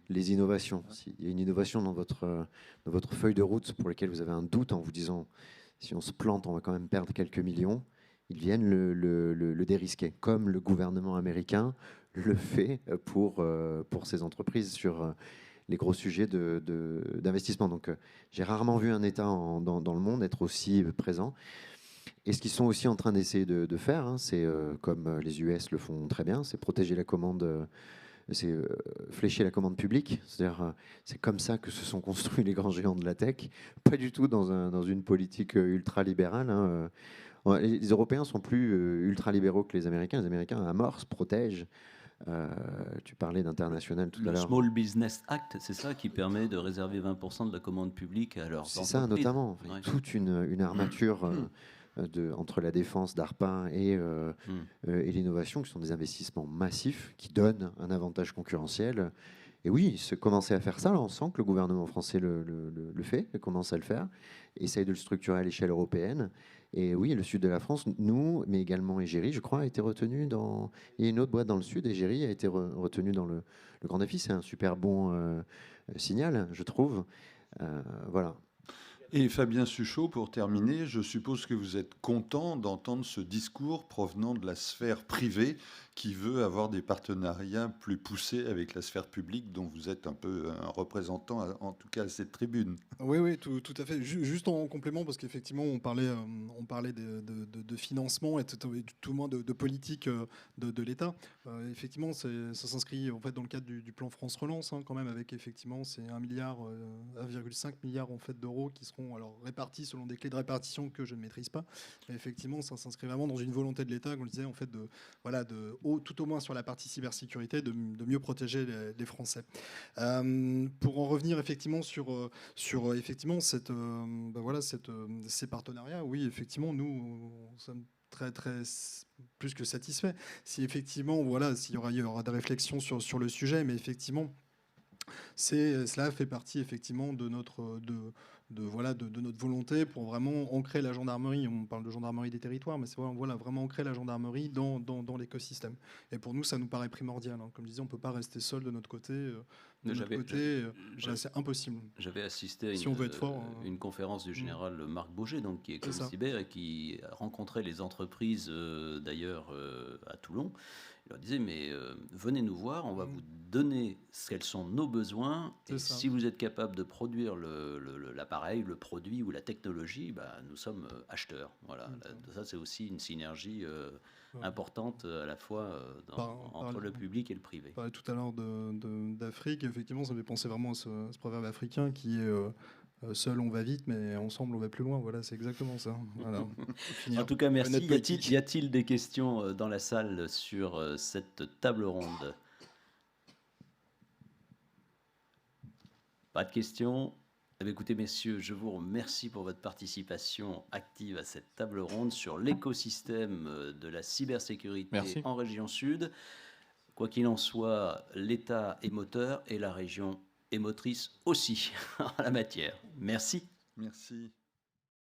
Speaker 5: les innovations. S'il y a une innovation dans votre feuille de route pour laquelle vous avez un doute en vous disant si on se plante on va quand même perdre quelques millions, ils viennent le dérisquer, comme le gouvernement américain le fait pour ces entreprises sur les gros sujets d'investissement. Donc, j'ai rarement vu un État dans le monde être aussi présent. Et ce qu'ils sont aussi en train d'essayer de faire, hein, c'est comme les US le font très bien, c'est protéger la commande, c'est flécher la commande publique. C'est-à-dire, c'est comme ça que se sont construits les grands géants de la tech, pas du tout dans une politique ultra-libérale. Hein. Les Européens sont plus ultra-libéraux que les Américains. Les Américains amorcent, protègent. Tu parlais d'international tout à l'heure.
Speaker 1: Le Small Business Act, c'est ça qui permet de réserver 20% de la commande publique à leurs entreprises.
Speaker 5: C'est ça notamment. Ouais. Toute une armature entre la défense d'ARPA et l'innovation, qui sont des investissements massifs, qui donnent un avantage concurrentiel Et oui, se commencer à faire ça, là, on sent que le gouvernement français le fait, commence à le faire, essaye de le structurer à l'échelle européenne. Et oui, le sud de la France, nous, mais également Égérie, je crois, a été retenu dans... Il y a une autre boîte dans le sud, Égérie, a été retenue dans le Grand Défi. C'est un super bon signal, je trouve. Voilà.
Speaker 3: Et Fabien Suchot, pour terminer, je suppose que vous êtes content d'entendre ce discours provenant de la sphère privée qui veut avoir des partenariats plus poussés avec la sphère publique dont vous êtes un peu un représentant, en tout cas à cette tribune.
Speaker 6: Oui, oui, tout à fait. Juste en complément, parce qu'effectivement, on parlait de financement et tout le moins de politique de l'État. Effectivement, ça s'inscrit en fait dans le cadre du plan France Relance, hein, quand même, avec effectivement c'est 1,5 milliard en fait d'euros qui seront alors répartis selon des clés de répartition que je ne maîtrise pas. Mais effectivement, ça s'inscrit vraiment dans une volonté de l'État, comme je disais, en fait, tout au moins sur la partie cybersécurité, de mieux protéger les Français. Pour en revenir effectivement sur effectivement ces partenariats, oui, effectivement, nous sommes très plus que satisfaits. Si effectivement, s'il y aura des réflexions sur le sujet, mais effectivement, cela fait partie effectivement de notre volonté pour vraiment ancrer la gendarmerie. On parle de gendarmerie des territoires, mais c'est vraiment ancrer la gendarmerie dans l'écosystème. Et pour nous, ça nous paraît primordial, hein. Comme je disais, on ne peut pas rester seul de notre côté. C'est impossible.
Speaker 1: J'avais assisté à
Speaker 6: Si on veut être fort,
Speaker 1: une conférence du général Marc Bourget, donc, qui est
Speaker 6: C'est ça.
Speaker 1: cyber et qui rencontrait les entreprises, d'ailleurs, à Toulon. Il leur disait, mais venez nous voir, on va vous donner quels sont nos besoins. Et si vous êtes capable de produire l'appareil, le produit ou la technologie, bah, nous sommes acheteurs. Voilà. Ça, c'est aussi une synergie importante à la fois entre le public et le privé.
Speaker 6: On parlait tout à l'heure d'Afrique. Effectivement, ça me fait penser vraiment à ce proverbe africain qui est seul on va vite, mais ensemble on va plus loin. Voilà, c'est exactement ça. Voilà.
Speaker 1: En tout cas, merci. Y a-t-il des questions dans la salle sur cette table ronde? Pas de questions? Eh bien, écoutez, messieurs, je vous remercie pour votre participation active à cette table ronde sur l'écosystème de la cybersécurité en région sud. Quoi qu'il en soit, l'État est moteur et la région est motrice aussi en la matière. Merci.
Speaker 3: Merci.